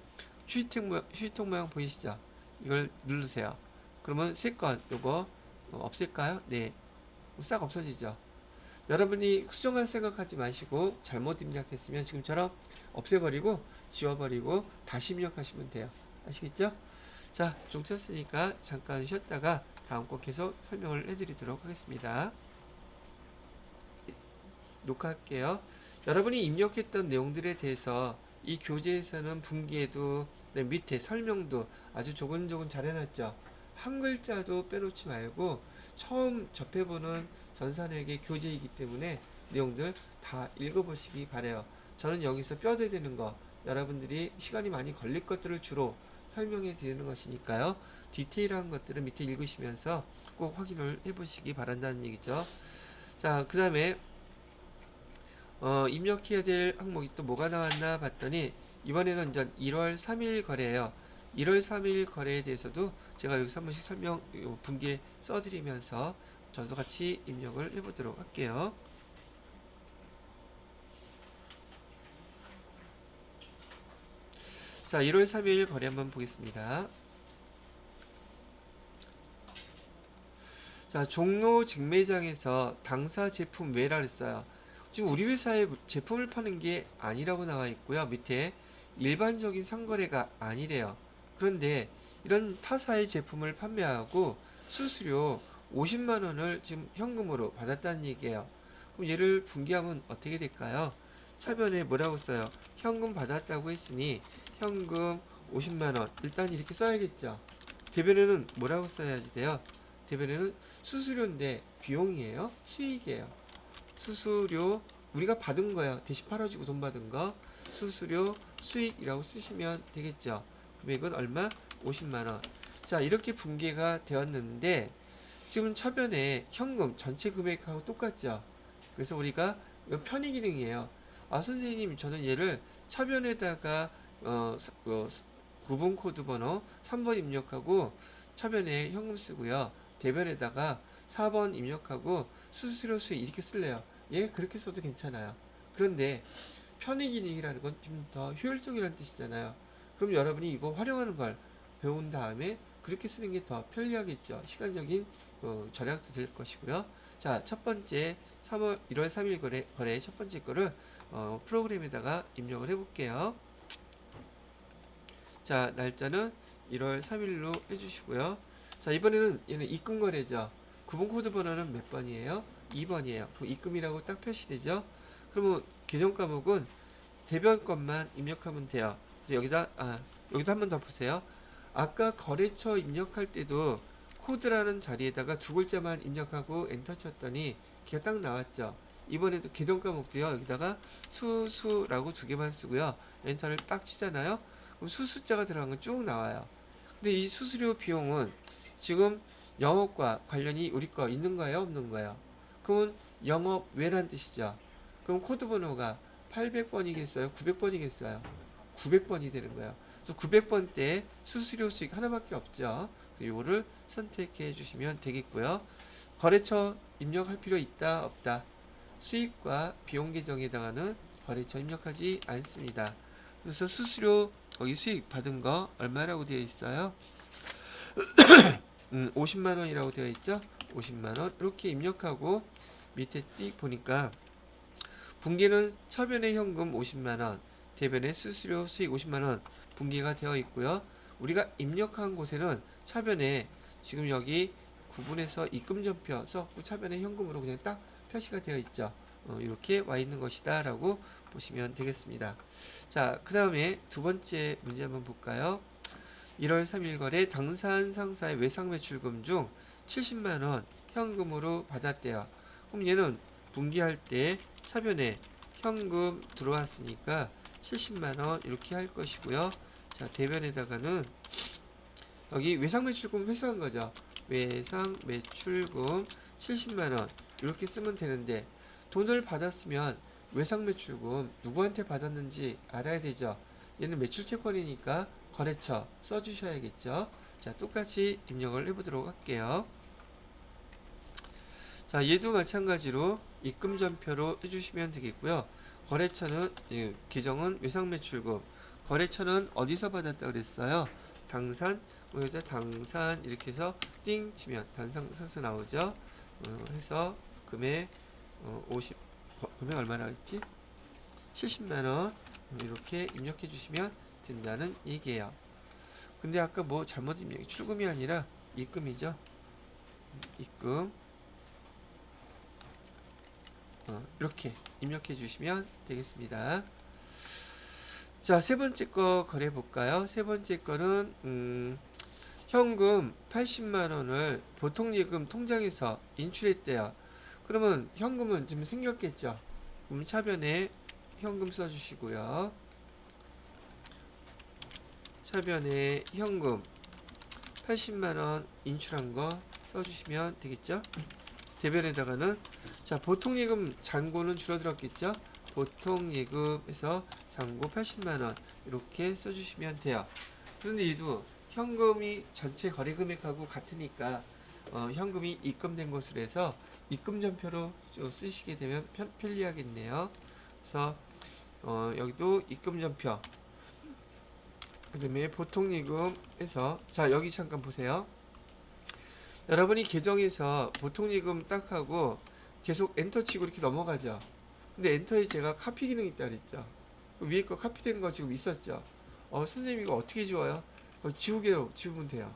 휴지통 모양 보이시죠? 이걸 누르세요. 그러면 세 건 요거 없앨까요? 네, 싹 없어지죠. 여러분이 수정할 생각하지 마시고 잘못 입력했으면 지금처럼 없애버리고 지워버리고 다시 입력하시면 돼요. 아시겠죠? 자, 좀 쳤으니까 잠깐 쉬었다가 다음 거 계속 설명을 해드리도록 하겠습니다. 녹화할게요. 여러분이 입력했던 내용들에 대해서 이 교재에서는 분기에도 밑에 설명도 아주 조근조근 잘 해놨죠. 한 글자도 빼놓지 말고 처음 접해보는 전산회계 교재이기 때문에 내용들 다 읽어보시기 바래요. 저는 여기서 뼈대되는 거, 여러분들이 시간이 많이 걸릴 것들을 주로 설명해 드리는 것이니까요. 디테일한 것들은 밑에 읽으시면서 꼭 확인을 해보시기 바란다는 얘기죠. 자, 그 다음에 입력해야 될 항목이 또 뭐가 나왔나 봤더니 이번에는 이제 1월 3일 거래예요. 1월 3일 거래에 대해서도 제가 여기서 한 번씩 설명 분기에 써드리면서 저도 같이 입력을 해보도록 할게요. 자, 1월 3일 거래 한번 보겠습니다. 자, 종로 직매장에서 당사 제품 외라 그랬어요. 지금 우리 회사에 제품을 파는 게 아니라고 나와 있고요. 밑에 일반적인 상거래가 아니래요. 그런데 이런 타사의 제품을 판매하고 수수료 50만 원을 지금 현금으로 받았다는 얘기예요. 그럼 얘를 분기하면 어떻게 될까요? 차변에 뭐라고 써요? 현금 받았다고 했으니 현금 50만 원 일단 이렇게 써야겠죠. 대변에는 뭐라고 써야지 돼요? 대변에는 수수료인데 비용이에요? 수익이에요? 수수료 우리가 받은 거야. 대신 팔아주고 돈 받은 거 수수료 수익이라고 쓰시면 되겠죠. 금액은 얼마? 50만원. 자, 이렇게 분계가 되었는데 지금 차변에 현금 전체 금액하고 똑같죠. 그래서 우리가 편의 기능이에요. 아, 선생님 저는 얘를 차변에다가 구분 코드 번호 3번 입력하고 차변에 현금 쓰고요. 대변에다가 4번 입력하고 수수료 수익 이렇게 쓸래요. 예, 그렇게 써도 괜찮아요. 그런데 편의 기능이라는 건 좀 더 효율적이라는 뜻이잖아요. 그럼 여러분이 이거 활용하는 걸 배운 다음에 그렇게 쓰는 게 더 편리하겠죠. 시간적인 절약도 될 것이고요. 자, 첫 번째 1월 3일 거래 첫 번째 거를 프로그램에다가 입력을 해볼게요. 자, 날짜는 1월 3일로 해주시고요. 자, 이번에는 얘는 입금 거래죠. 구분 코드 번호는 몇 번이에요? 2번이에요. 그럼 입금이라고 딱 표시되죠. 그러면 계정 과목은 대변 것만 입력하면 돼요. 그래서 여기다 한 번 더 보세요. 아까 거래처 입력할 때도 코드라는 자리에다가 두 글자만 입력하고 엔터 쳤더니 걔가 딱 나왔죠. 이번에도 계정 과목도요. 여기다가 수수라고 두 개만 쓰고요. 엔터를 딱 치잖아요. 그럼 수숫자가 들어간 건 쭉 나와요. 근데 이 수수료 비용은 지금 영업과 관련이 우리 거 있는 거예요? 없는 거예요? 그러면 영업 외란 뜻이죠. 그럼 코드 번호가 800번이겠어요? 900번이겠어요? 900번이 되는 거예요. 그래서 900번 때 수수료 수익 하나밖에 없죠. 이거를 선택해 주시면 되겠고요. 거래처 입력할 필요 있다 없다. 수익과 비용 계정에 해당하는 거래처 입력하지 않습니다. 그래서 수수료 여기 수익 받은 거 얼마라고 되어 있어요? 50만 원이라고 되어 있죠? 50만 원 이렇게 입력하고 밑에 띡 보니까 분기는 차변의 현금 50만 원, 대변의 수수료 수익 50만 원 분기가 되어 있고요. 우리가 입력한 곳에는 차변에 지금 여기 구분해서 입금전표 써갖고 차변의 현금으로 그냥 딱 표시가 되어 있죠. 이렇게 와 있는 것이다 라고 보시면 되겠습니다. 자, 그 다음에 두 번째 문제 한번 볼까요? 1월 3일 거래 당사한 상사의 외상 매출금 중 70만원 현금으로 받았대요. 그럼 얘는 분기할 때 차변에 현금 들어왔으니까 70만원 이렇게 할 것이고요. 자, 대변에다가는 여기 외상 매출금 회수한 거죠. 외상 매출금 70만원 이렇게 쓰면 되는데 돈을 받았으면 외상 매출금 누구한테 받았는지 알아야 되죠. 얘는 매출 채권이니까 거래처 써주셔야겠죠. 자, 똑같이 입력을 해보도록 할게요. 자, 얘도 마찬가지로 입금 전표로 해주시면 되겠고요. 거래처는 계정은 외상 매출금, 거래처는 어디서 받았다 그랬어요? 당산, 여기다 당산 이렇게 해서 띵 치면 단상사스 나오죠. 해서 금액 50 금액 얼마나 했지? 70만 원 이렇게 입력해 주시면 된다는 얘기예요. 근데 아까 뭐 잘못 입력, 출금이 아니라 입금이죠. 입금 이렇게 입력해 주시면 되겠습니다. 자, 세 번째 거 거래 볼까요? 세 번째 거는 현금 80만 원을 보통예금 통장에서 인출했대요. 그러면 현금은 지금 생겼겠죠? 그럼 차변에 현금 써주시고요. 차변에 현금 80만 원 인출한 거 써주시면 되겠죠? 대변에다가는 자, 보통예금 잔고는 줄어들었겠죠? 보통예금에서 잔고 80만 원 이렇게 써주시면 돼요. 그런데 이도 현금이 전체 거래 금액하고 같으니까 현금이 입금된 것으로 해서 입금 전표로 쓰시게 되면 편리하겠네요. 그래서 여기도 입금 전표, 그 다음에 보통예금에서 자, 여기 잠깐 보세요. 여러분이 계정에서 보통예금 딱 하고 계속 엔터 치고 이렇게 넘어가죠. 근데 엔터에 제가 카피 기능이 있다 그랬죠. 위에 거 카피된 거 지금 있었죠. 선생님 이거 어떻게 지워요? 지우개로 지우면 돼요.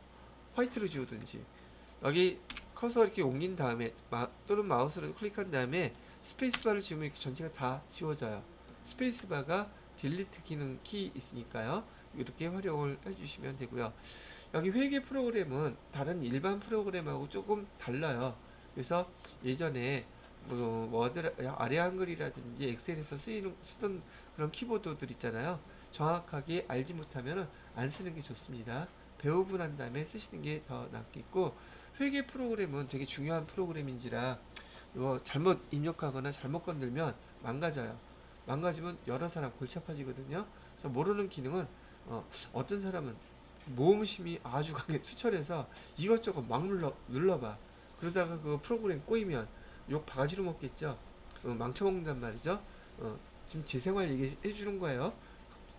화이트로 지우든지. 여기 커서 이렇게 옮긴 다음에 또는 마우스로 클릭한 다음에 스페이스바를 지우면 이렇게 전체가 다 지워져요. 스페이스바가 딜리트 기능 키 있으니까요. 이렇게 활용을 해주시면 되고요. 여기 회계 프로그램은 다른 일반 프로그램하고 조금 달라요. 그래서 예전에 뭐 워드 아래 한글이라든지 엑셀에서 쓰던 그런 키보드들 있잖아요. 정확하게 알지 못하면 안 쓰는 게 좋습니다. 배우고 난 다음에 쓰시는 게 더 낫겠고, 회계 프로그램은 되게 중요한 프로그램인지라 잘못 입력하거나 잘못 건들면 망가져요. 망가지면 여러 사람 골치 아파지거든요. 그래서 모르는 기능은 어떤 사람은 모험심이 아주 강하게 투철해서 이것저것 막 눌러봐. 그러다가 그 프로그램 꼬이면 욕 바가지로 먹겠죠. 망쳐먹는단 말이죠. 지금 제 생활 얘기해 주는 거예요.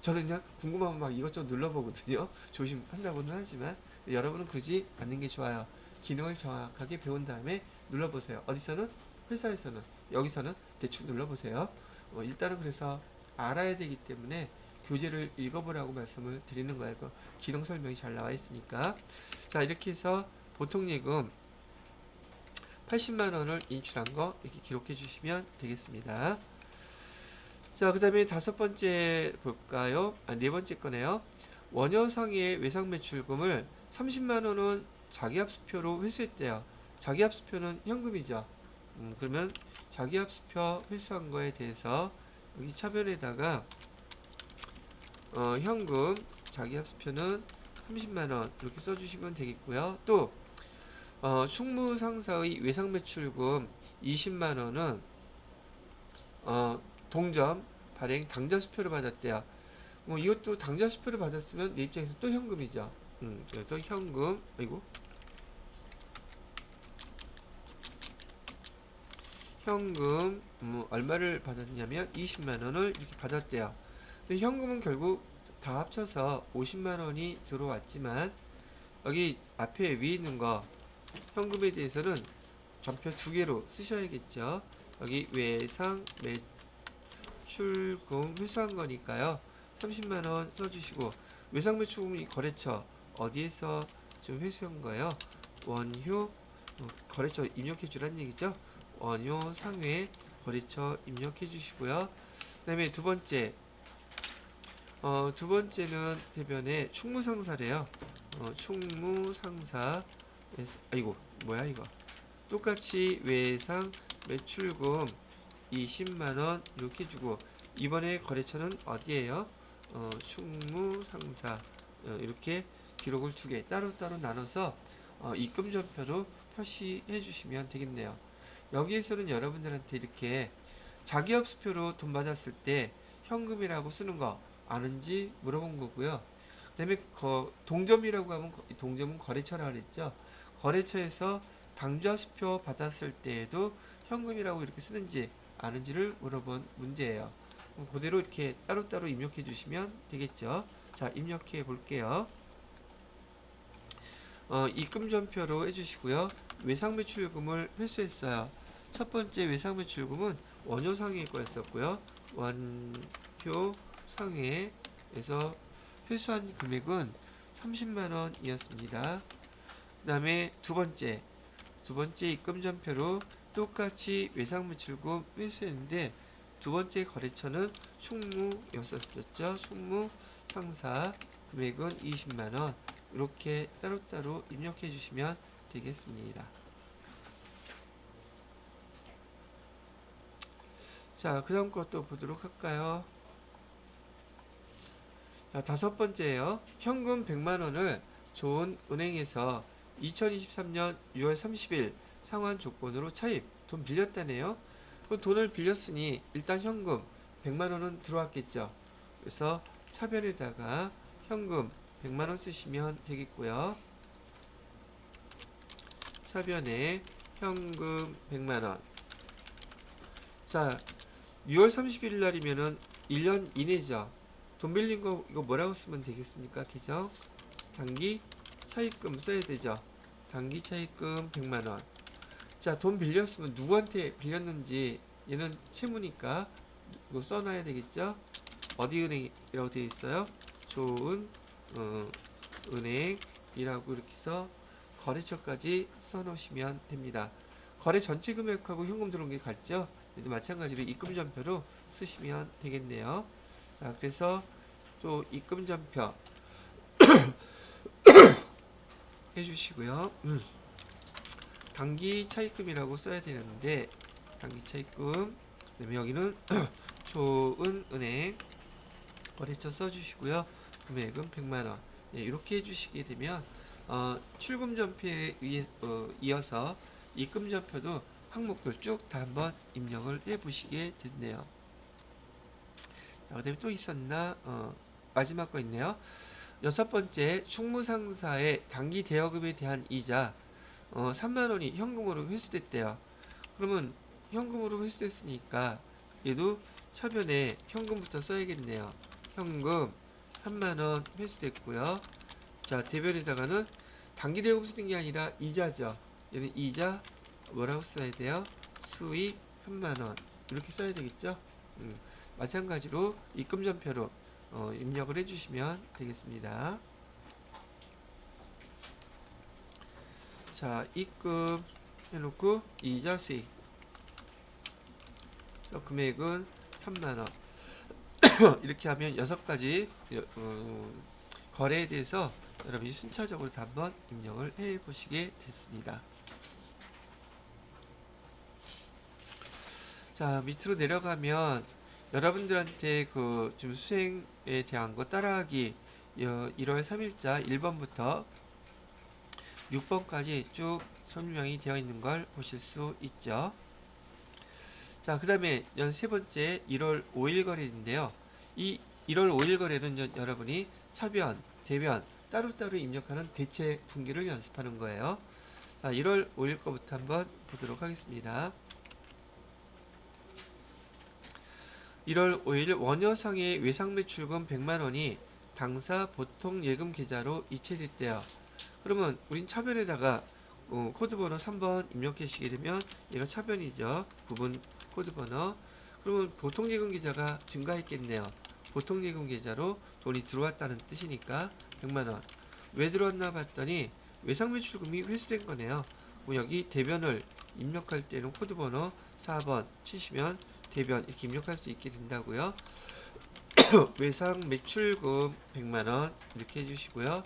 저도 그냥 궁금하면 막 이것저것 눌러보거든요. 조심한다고는 하지만 여러분은 굳이 않는 게 좋아요. 기능을 정확하게 배운 다음에 눌러보세요. 어디서는 회사에서는 여기서는 대충 눌러보세요. 일단은 그래서 알아야 되기 때문에 교재를 읽어보라고 말씀을 드리는 거예요. 그 기능 설명이 잘 나와 있으니까. 자, 이렇게 해서 보통예금 80만 원을 인출한 거 이렇게 기록해 주시면 되겠습니다. 자, 그 다음에 다섯 번째 볼까요? 네 번째 거네요. 원효상의 외상 매출금을 30만 원은 자기합수표로 회수했대요. 자기합수표는 현금이죠. 그러면 자기합수표 회수한 거에 대해서 여기 차변에다가 현금 자기합수표는 30만 원 이렇게 써주시면 되겠고요. 또 충무상사의 외상매출금 20만 원은 동점 발행 당좌수표를 받았대요. 이것도 당좌수표를 받았으면 내 입장에서 또 현금이죠. 그래서 현금, 아이고, 현금 얼마를 받았냐면 20만 원을 이렇게 받았대요. 근데 현금은 결국 다 합쳐서 50만 원이 들어왔지만 여기 앞에 위에 있는 거 현금에 대해서는 전표 두 개로 쓰셔야겠죠. 여기 외상 매출금 회수한 거니까요. 30만 원 써주시고, 외상 매출금이 거래처 어디에서 지금 회수한 거예요? 원효 거래처 입력해 주란 얘기죠. 원효 상회 거래처 입력해 주시고요. 그 다음에 두 번째는 대변에 충무상사래요. 충무상사 아이고 뭐야 이거, 똑같이 외상 매출금 20만원 이렇게 주고, 이번에 거래처는 어디에요? 충무상사 이렇게 기록을 두 개 따로따로 나눠서 입금전표로 표시해 주시면 되겠네요. 여기에서는 여러분들한테 이렇게 자기업수표로 돈 받았을 때 현금이라고 쓰는 거 아는지 물어본 거고요. 그 다음에 동점이라고 하면 동점은 거래처라 그랬죠. 거래처에서 당좌수표 받았을 때에도 현금이라고 이렇게 쓰는지 아는지를 물어본 문제예요. 그대로 이렇게 따로따로 입력해 주시면 되겠죠. 자, 입력해 볼게요. 입금전표로 해주시고요. 외상매출금을 회수했어요. 첫 번째 외상매출금은 원효상회 거였었고요. 원효상회에서 회수한 금액은 30만원이었습니다. 그 다음에 두 번째 입금전표로 똑같이 외상매출금 회수했는데 두 번째 거래처는 충무였었죠. 충무 상사 금액은 20만원. 이렇게 따로따로 입력해 주시면 되겠습니다. 자, 그 다음 것도 보도록 할까요? 자, 다섯 번째예요. 현금 100만원을 좋은 은행에서 2023년 6월 30일 상환 조건으로 차입. 돈 빌렸다네요. 그럼 돈을 빌렸으니 일단 현금 100만원은 들어왔겠죠. 그래서 차변에다가 현금 100만원 쓰시면 되겠고요. 차변에 현금 100만원. 자, 6월 31일 날이면은 1년 이내죠. 돈 빌린 거 이거 뭐라고 쓰면 되겠습니까? 계정 단기 차입금 써야 되죠. 단기 차입금 100만원. 자, 돈 빌렸으면 누구한테 빌렸는지 얘는 채무니까 이거 써놔야 되겠죠. 어디 은행이라고 되어 있어요? 좋은 은행이라고 이렇게 해서 거래처까지 써놓으시면 됩니다. 거래 전체 금액하고 현금 들어온 게 같죠? 얘도 마찬가지로 입금전표로 쓰시면 되겠네요. 자, 그래서 또 입금전표 해주시고요. 단기 차입금이라고 써야 되는데 단기 차입금. 그다음에 여기는 좋은 은행 거래처 써주시고요. 금액은 100만원. 네, 이렇게 해주시게 되면 출금전표에 이어서 입금전표도 항목들 쭉 다 한번 입력을 해보시게 됐네요. 자, 그 다음에 또 있었나? 마지막 거 있네요. 여섯 번째, 충무상사의 단기 대여금에 대한 이자 3만원이 현금으로 회수됐대요. 그러면 현금으로 회수됐으니까 얘도 차변에 현금부터 써야겠네요. 현금 3만원 회수됐고요. 자, 대변에다가는 단기 대여금 쓰는 게 아니라 이자죠. 얘는 이자 뭐라고 써야 돼요? 수익 3만원 이렇게 써야 되겠죠. 마찬가지로 입금전표로 입력을 해주시면 되겠습니다. 자, 입금 해놓고 이자 수익 금액은 3만원 이렇게 하면 6가지 거래에 대해서 여러분이 순차적으로 한번 입력을 해 보시게 됐습니다. 자, 밑으로 내려가면 여러분들한테 그 좀 수행에 대한 거 따라하기 1월 3일자 1번부터 6번까지 쭉 설명이 되어 있는 걸 보실 수 있죠. 자, 그 다음에 연 세 번째 1월 5일 거래인데요. 이 1월 5일 거래는 여러분이 차변, 대변 따로따로 입력하는 대체 분기를 연습하는 거예요. 자, 1월 5일 거부터 한번 보도록 하겠습니다. 1월 5일 원효상의 외상매출금 100만원이 당사 보통예금 계좌로 이체됐대요. 그러면 우린 차변에다가 코드번호 3번 입력하시게 되면 얘가 차변이죠. 구분 코드번호. 그러면 보통예금 계좌가 증가했겠네요. 보통예금 계좌로 돈이 들어왔다는 뜻이니까 100만원. 왜 들어왔나 봤더니 외상매출금이 회수된 거네요. 여기 대변을 입력할 때는 코드번호 4번 치시면 대변 이렇게 입력할 수 있게 된다고요. 외상매출금 100만원 이렇게 해주시고요.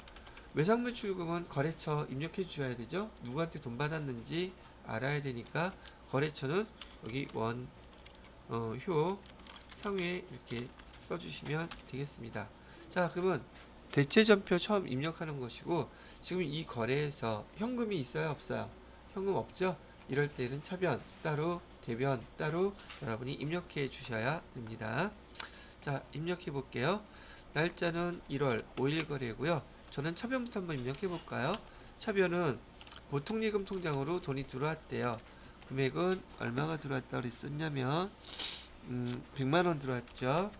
외상매출금은 거래처 입력해 주셔야 되죠. 누구한테 돈 받았는지 알아야 되니까 거래처는 여기 원효 상위에 이렇게 써주시면 되겠습니다. 자, 그러면 대체전표 처음 입력하는 것이고 지금 이 거래에서 현금이 있어요 없어요? 현금 없죠? 이럴 때는 차변 따로 대변 따로 여러분이 입력해 주셔야 됩니다. 자, 입력해 볼게요. 날짜는 1월 5일 거래고요. 저는 차변부터 한번 입력해 볼까요? 차변은 보통예금 통장으로 돈이 들어왔대요. 금액은 얼마가 들어왔다 그랬었냐면 100만 원 들어왔죠.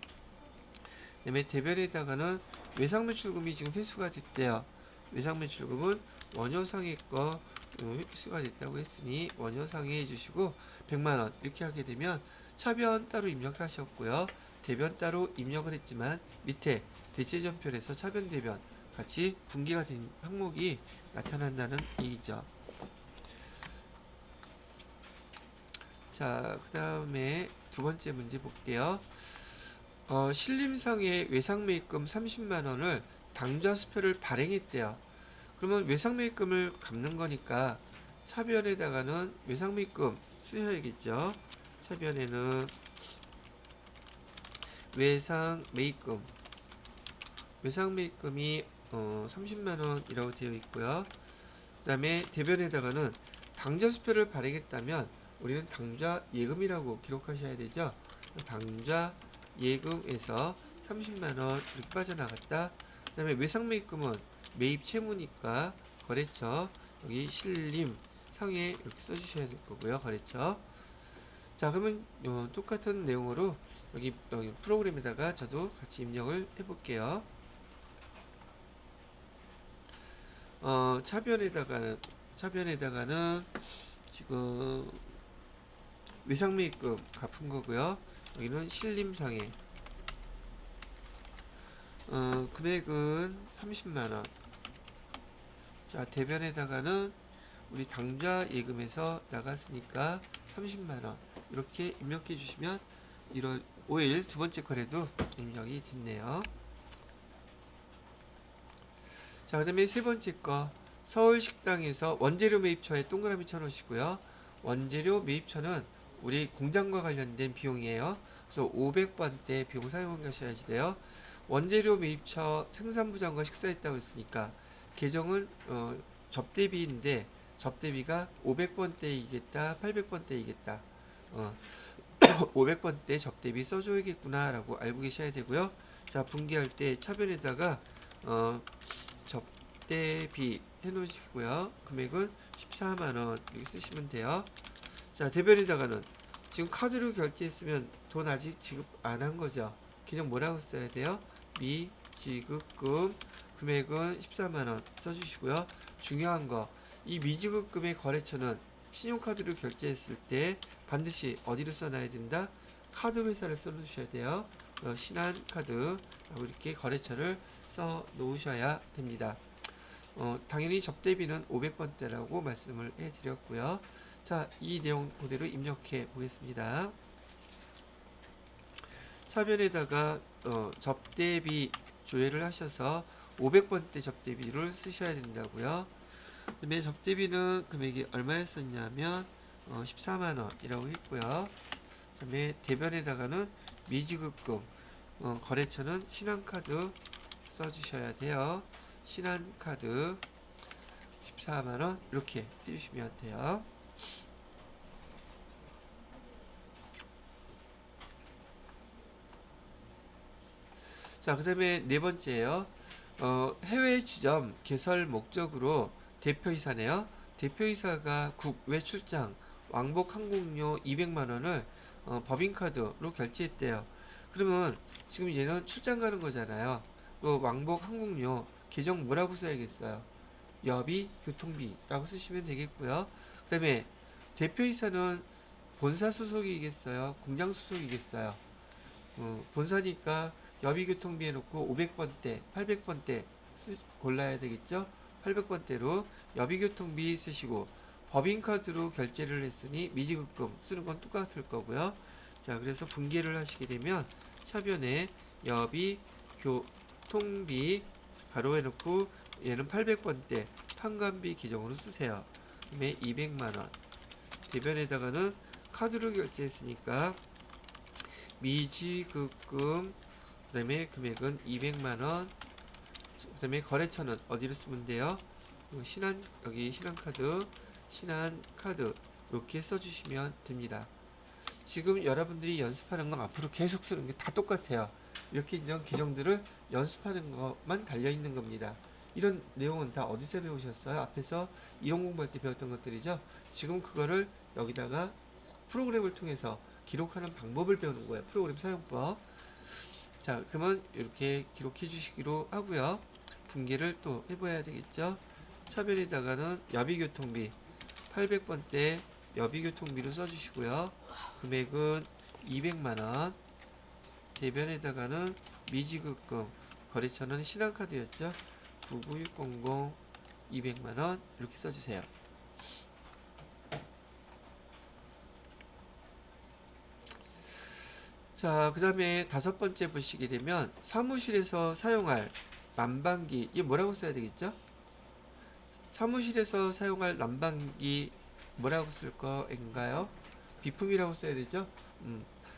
그다음에 대변에다가는 외상매출금이 지금 회수가 됐대요. 외상매출금은 원효상의 거 회수가 됐다고 했으니 원효상에 해주시고 100만 원 이렇게 하게 되면 차변 따로 입력하셨고요. 대변 따로 입력을 했지만 밑에 대체전표에서 차변 대변 같이 분기가 된 항목이 나타난다는 얘기죠. 자, 그 다음에 두 번째 문제 볼게요. 신림상의 외상매입금 30만 원을 당좌수표를 발행했대요. 그러면 외상매입금을 갚는 거니까 차변에다가는 외상매입금 쓰셔야겠죠. 차변에는 외상매입금이 30만 원이라고 되어 있고요. 그 다음에 대변에다가는 당좌수표를 발행했다면 우리는 당좌예금이라고 기록하셔야 되죠. 당좌예금에서 30만 원 이렇게 빠져나갔다. 그 다음에 외상매입금은 매입 채무니까 거래처 여기 신림 상에 이렇게 써주셔야 될 거고요. 거래처. 자, 그러면 똑같은 내용으로 여기 프로그램에다가 저도 같이 입력을 해볼게요. 차변에다가는 지금 외상매입금 갚은 거고요. 여기는 신림상해. 금액은 30만원. 자, 대변에다가는 우리 당좌 예금에서 나갔으니까 30만원. 이렇게 입력해 주시면 1월 5일 두 번째 거래도 입력이 됐네요. 자, 그 다음에 세 번째 거. 서울식당에서 원재료 매입처에 동그라미 쳐놓으시고요. 원재료 매입처는 우리 공장과 관련된 비용이에요. 그래서 500번대 비용 사용하셔야지 돼요. 원재료 매입처 생산부장과 식사했다고 했으니까 계정은 접대비인데 접대비가 500번대이겠다 800번대이겠다 500번대 접대비 써줘야겠구나 라고 알고 계셔야 되고요. 자, 분기할 때 차변에다가 접대비 해놓으시고요. 금액은 14만원 이렇게 쓰시면 돼요. 자, 대변에다가는 지금 카드로 결제했으면 돈 아직 지급 안 한 거죠. 계정 뭐라고 써야 돼요? 미지급금 금액은 14만원 써주시고요. 중요한 거, 이 미지급금의 거래처는 신용카드로 결제했을 때 반드시 어디로 써놔야 된다? 카드 회사를 써놓으셔야 돼요. 신한카드라고 이렇게 거래처를 써 놓으셔야 됩니다. 당연히 접대비는 500번대라고 말씀을 해드렸고요. 자, 이 내용 그대로 입력해 보겠습니다. 차변에다가 접대비 조회를 하셔서 500번대 접대비를 쓰셔야 된다고요. 그다음에 접대비는 금액이 얼마였었냐면 14만원이라고 했고요. 그다음에 대변에다가는 미지급금 거래처는 신한카드 써주셔야 돼요. 신한카드 14만원 이렇게 해주시면 돼요. 자, 그 다음에 네 번째예요. 해외 지점 개설 목적으로 대표이사네요. 대표이사가 국외 출장 왕복 항공료 200만원을 법인카드로 결제했대요. 그러면 지금 얘는 출장 가는 거잖아요. 왕복 항공료 계정 뭐라고 써야겠어요? 여비 교통비라고 쓰시면 되겠고요. 그 다음에 대표이사는 본사 소속이겠어요? 공장 소속이겠어요? 본사니까 여비교통비 해놓고 500번대, 800번대 골라야 되겠죠? 800번대로 여비교통비 쓰시고 법인카드로 결제를 했으니 미지급금 쓰는 건 똑같을 거고요. 자, 그래서 분기를 하시게 되면 차변에 여비교통비 가로 해놓고 얘는 800번대 판관비 계정으로 쓰세요. 그다음에 200만원 대변에다가는 카드로 결제했으니까 미지급금 그 다음에 금액은 200만원 그 다음에 거래처는 어디로 쓰면 돼요? 여기 신한카드 이렇게 써주시면 됩니다. 지금 여러분들이 연습하는 건 앞으로 계속 쓰는 게 다 똑같아요. 이렇게 인정 계정들을 연습하는 것만 달려있는 겁니다. 이런 내용은 다 어디서 배우셨어요? 앞에서 이론 공부할 때 배웠던 것들이죠. 지금 그거를 여기다가 프로그램을 통해서 기록하는 방법을 배우는 거예요. 프로그램 사용법. 자, 그러면 이렇게 기록해 주시기로 하고요. 분기를 또 해봐야 되겠죠. 차변에다가는 여비교통비 800번대 여비교통비로 써주시고요. 금액은 200만원. 대변에다가는 미지급금, 거래처는 신한카드였죠. 99600 200만원 이렇게 써주세요. 자, 그 다음에 5번째 보시게 되면 사무실에서 사용할 난방기, 이게 뭐라고 써야 되겠죠? 사무실에서 사용할 난방기 뭐라고 쓸 거인가요? 비품이라고 써야 되죠?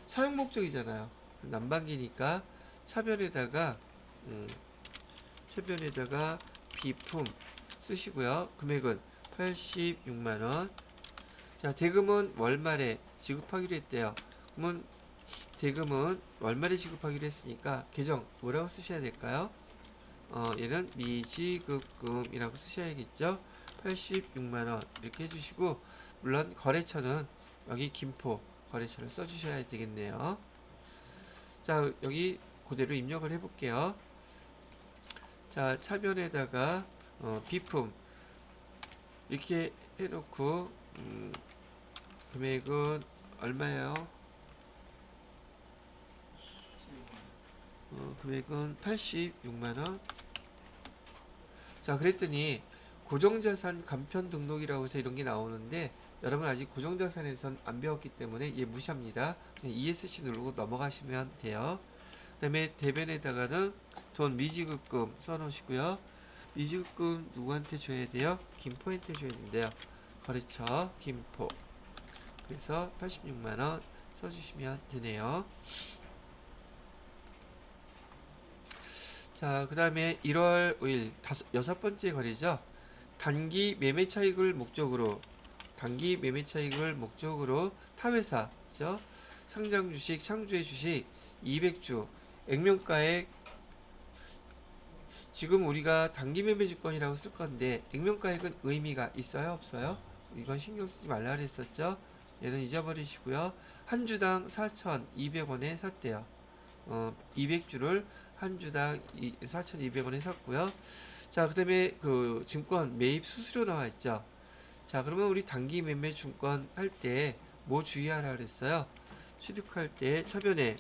사용 목적이잖아요. 난방기니까 차변에다가 차변에다가 비품 쓰시고요. 금액은 86만원. 자, 대금은 월말에 지급하기로 했대요. 그러면 대금은 월말에 지급하기로 했으니까 계정 뭐라고 쓰셔야 될까요? 얘는 미지급금이라고 쓰셔야겠죠. 86만원 이렇게 해주시고, 물론 거래처는 여기 김포 거래처를 써주셔야 되겠네요. 자, 여기 그대로 입력을 해볼게요. 자, 차변에다가 비품 이렇게 해놓고 금액은 얼마예요? 금액은 86만원. 자, 그랬더니 고정자산 간편 등록이라고 해서 이런 게 나오는데, 여러분 아직 고정자산에선 안 배웠기 때문에 얘 무시합니다. 그냥 ESC 누르고 넘어가시면 돼요. 그 다음에 대변에다가는 돈 미지급금 써놓으시고요. 미지급금 누구한테 줘야 돼요? 김포한테 줘야 된대요. 거래처 김포. 그래서 86만원 써주시면 되네요. 자, 그 다음에 1월 5일 6번째 거래죠. 단기 매매 차익을 목적으로 타회사죠. 상장 주식, 창조의 주식 200주 액면가액, 지금 우리가 단기 매매 주권이라고 쓸 건데 액면가액은 의미가 있어요, 없어요? 이건 신경 쓰지 말라 그랬었죠. 얘는 잊어버리시고요. 한 주당 4,200원에 샀대요. 200주를 한 주당 4,200원에 샀고요. 자, 그 다음에 그 증권 매입 수수료 나와 있죠. 자, 그러면 우리 단기 매매 증권 할 때 뭐 주의하라 그랬어요? 취득할 때 차변에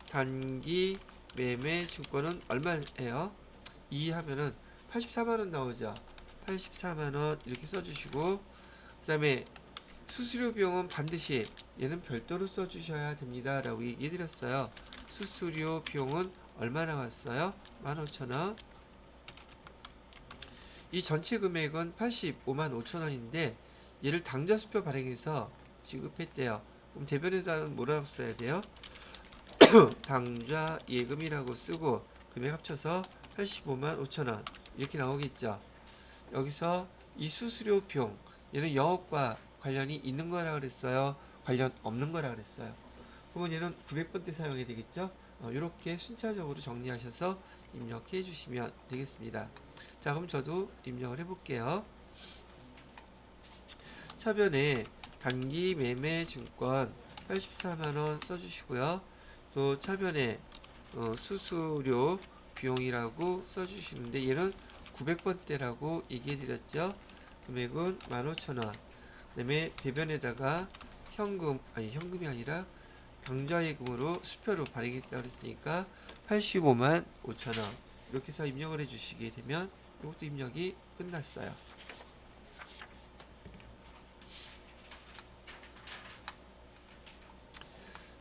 단기 매매 증권은 얼마예요? 2 하면은 84만원 나오죠. 84만원 이렇게 써주시고, 그 다음에 수수료 비용은 반드시 얘는 별도로 써주셔야 됩니다 라고 얘기해 드렸어요. 수수료 비용은 얼마 나왔어요? 15,000원. 이 전체 금액은 85만 5천원인데 얘를 당좌수표 발행해서 지급했대요. 그럼 대변에다는 뭐라고 써야 돼요? 당좌 예금이라고 쓰고 금액 합쳐서 85만 5천원 이렇게 나오겠죠. 여기서 이 수수료 비용, 얘는 영업과 관련이 있는 거라 그랬어요? 관련 없는 거라 그랬어요? 그러면 얘는 900번대 사용해야 되겠죠? 이렇게 순차적으로 정리하셔서 입력해 주시면 되겠습니다. 자, 그럼 저도 입력을 해볼게요. 차변에 단기 매매 증권 84만원 써주시고요. 또 차변에 수수료 비용이라고 써주시는데 얘는 900번대라고 얘기해 드렸죠. 금액은 15,000원. 그 다음에 대변에다가 현금이 아니라 당좌예금으로 수표로 발행했다고 그랬으니까 85만 5천원 이렇게 해서 입력을 해주시게 되면 이것도 입력이 끝났어요.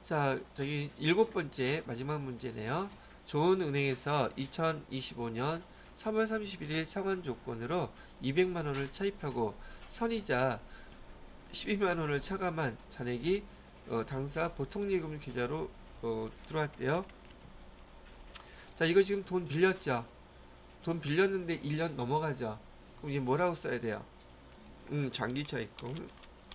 자, 저기 7번째 마지막 문제네요. 좋은은행에서 2025년 3월 31일 상환 조건으로 200만원을 차입하고 선이자 12만원을 차감한 잔액이 당사 보통예금 계좌로 들어왔대요. 자, 이거 지금 돈 빌렸죠. 돈 빌렸는데 1년 넘어가죠. 그럼 이제 뭐라고 써야 돼요? 장기차 입금.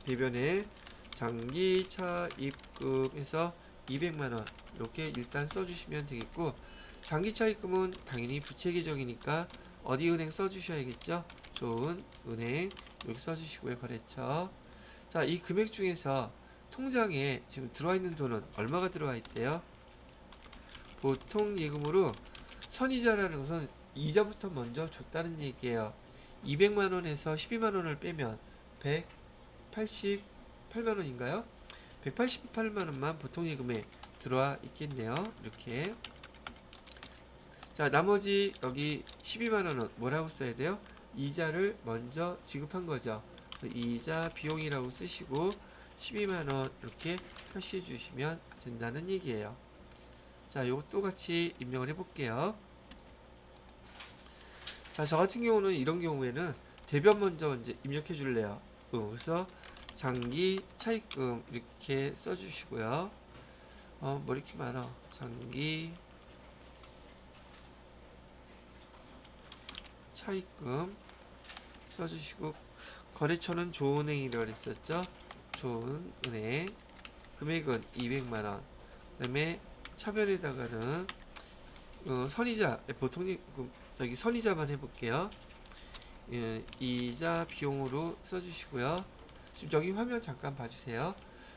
대변에 장기차 입금해서 200만원 이렇게 일단 써주시면 되겠고, 장기차 입금은 당연히 부채 계정이니까 어디 은행 써주셔야겠죠. 좋은 은행 이렇게 써주시고요. 거래처. 자, 이 금액 중에서 통장에 지금 들어와 있는 돈은 얼마가 들어와 있대요? 보통 예금으로 선이자라는 것은 이자부터 먼저 줬다는 얘기예요. 200만 원에서 12만 원을 빼면 188만 원인가요? 188만 원만 보통 예금에 들어와 있겠네요. 이렇게. 자, 나머지 여기 12만 원은 뭐라고 써야 돼요? 이자를 먼저 지급한 거죠. 그래서 이자 비용이라고 쓰시고 12만 원 이렇게 표시해 주시면 된다는 얘기예요. 자, 요것도 같이 입력을 해 볼게요. 자, 저 같은 경우는 이런 경우에는 대변 먼저 이제 입력해 줄래요. 그래서 장기 차입금 이렇게 써주시고요. 뭐 이렇게 많아. 장기 차입금 써주시고, 거래처는 좋은은행이라고 그랬었죠. 좋은은행. 금액은 200만원. 그 다음에 차변에다가는 선이자, 보통 여기 선이자만 해볼게요. 예, 이자 비용으로 써주시고요. 지금 여기 화면 잠깐 봐주세요.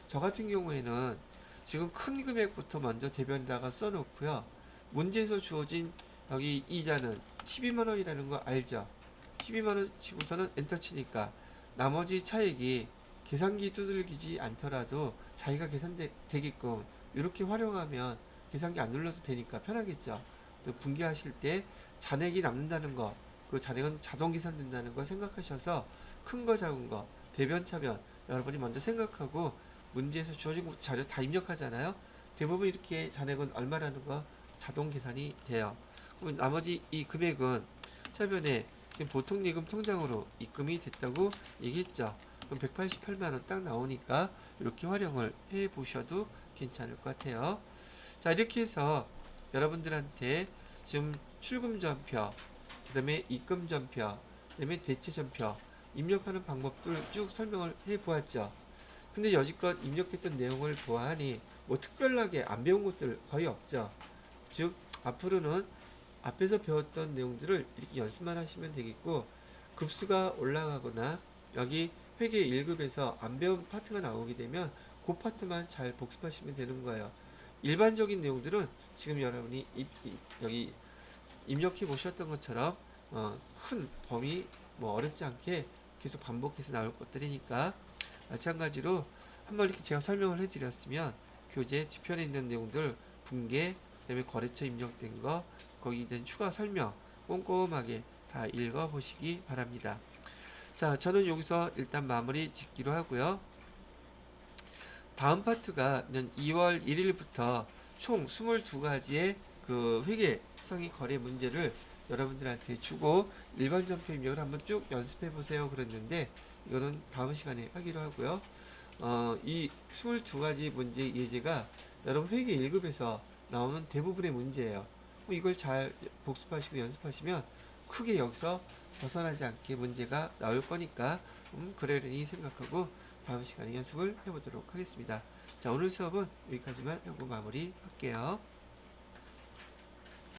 저 같은 경우에는 지금 큰 금액부터 먼저 대변에다가 써놓고요. 문제에서 주어진 여기 이자는 12만원이라는 거 알죠? 12만원 치고서는 엔터 치니까 나머지 차액이 계산기 두들기지 않더라도 자기가 계산되게끔 이렇게 활용하면 계산기 안 눌러도 되니까 편하겠죠. 또 분기하실 때 잔액이 남는다는 거, 그 잔액은 자동 계산된다는 거 생각하셔서 큰 거 작은 거 대변 차변 여러분이 먼저 생각하고 문제에서 주어진 자료 다 입력하잖아요. 대부분 이렇게 잔액은 얼마라는 거 자동 계산이 돼요. 그럼 나머지 이 금액은 차변에 지금 보통 예금 통장으로 입금이 됐다고 얘기했죠. 그럼 188만원 딱 나오니까 이렇게 활용을 해 보셔도 괜찮을 것 같아요. 자, 이렇게 해서 여러분들한테 지금 출금전표, 그 다음에 입금전표, 그 다음에 대체전표 입력하는 방법들 쭉 설명을 해 보았죠. 근데 여지껏 입력했던 내용을 보아하니 뭐 특별하게 안 배운 것들 거의 없죠. 즉 앞으로는 앞에서 배웠던 내용들을 이렇게 연습만 하시면 되겠고, 급수가 올라가거나 여기 회계 1급에서 안 배운 파트가 나오게 되면 그 파트만 잘 복습하시면 되는 거예요. 일반적인 내용들은 지금 여러분이 여기 입력해 보셨던 것처럼 큰 범위 뭐 어렵지 않게 계속 반복해서 나올 것들이니까, 마찬가지로 한번 이렇게 제가 설명을 해드렸으면 교재 뒤편에 있는 내용들 분계, 그다음에 거래처 입력된 거, 거기에 대한 추가 설명 꼼꼼하게 다 읽어보시기 바랍니다. 자, 저는 여기서 일단 마무리 짓기로 하고요. 다음 파트가 2월 1일부터 총 22가지의 그 회계 상위 거래 문제를 여러분들한테 주고 일반 전표 입력을 한번 쭉 연습해 보세요 그랬는데, 이거는 다음 시간에 하기로 하고요. 이 22가지 문제 예제가 여러분 회계 1급에서 나오는 대부분의 문제예요. 이걸 잘 복습하시고 연습하시면 크게 여기서 벗어나지 않게 문제가 나올 거니까 그러려니 생각하고 다음 시간에 연습을 해보도록 하겠습니다. 자, 오늘 수업은 여기까지만 하고 마무리 할게요.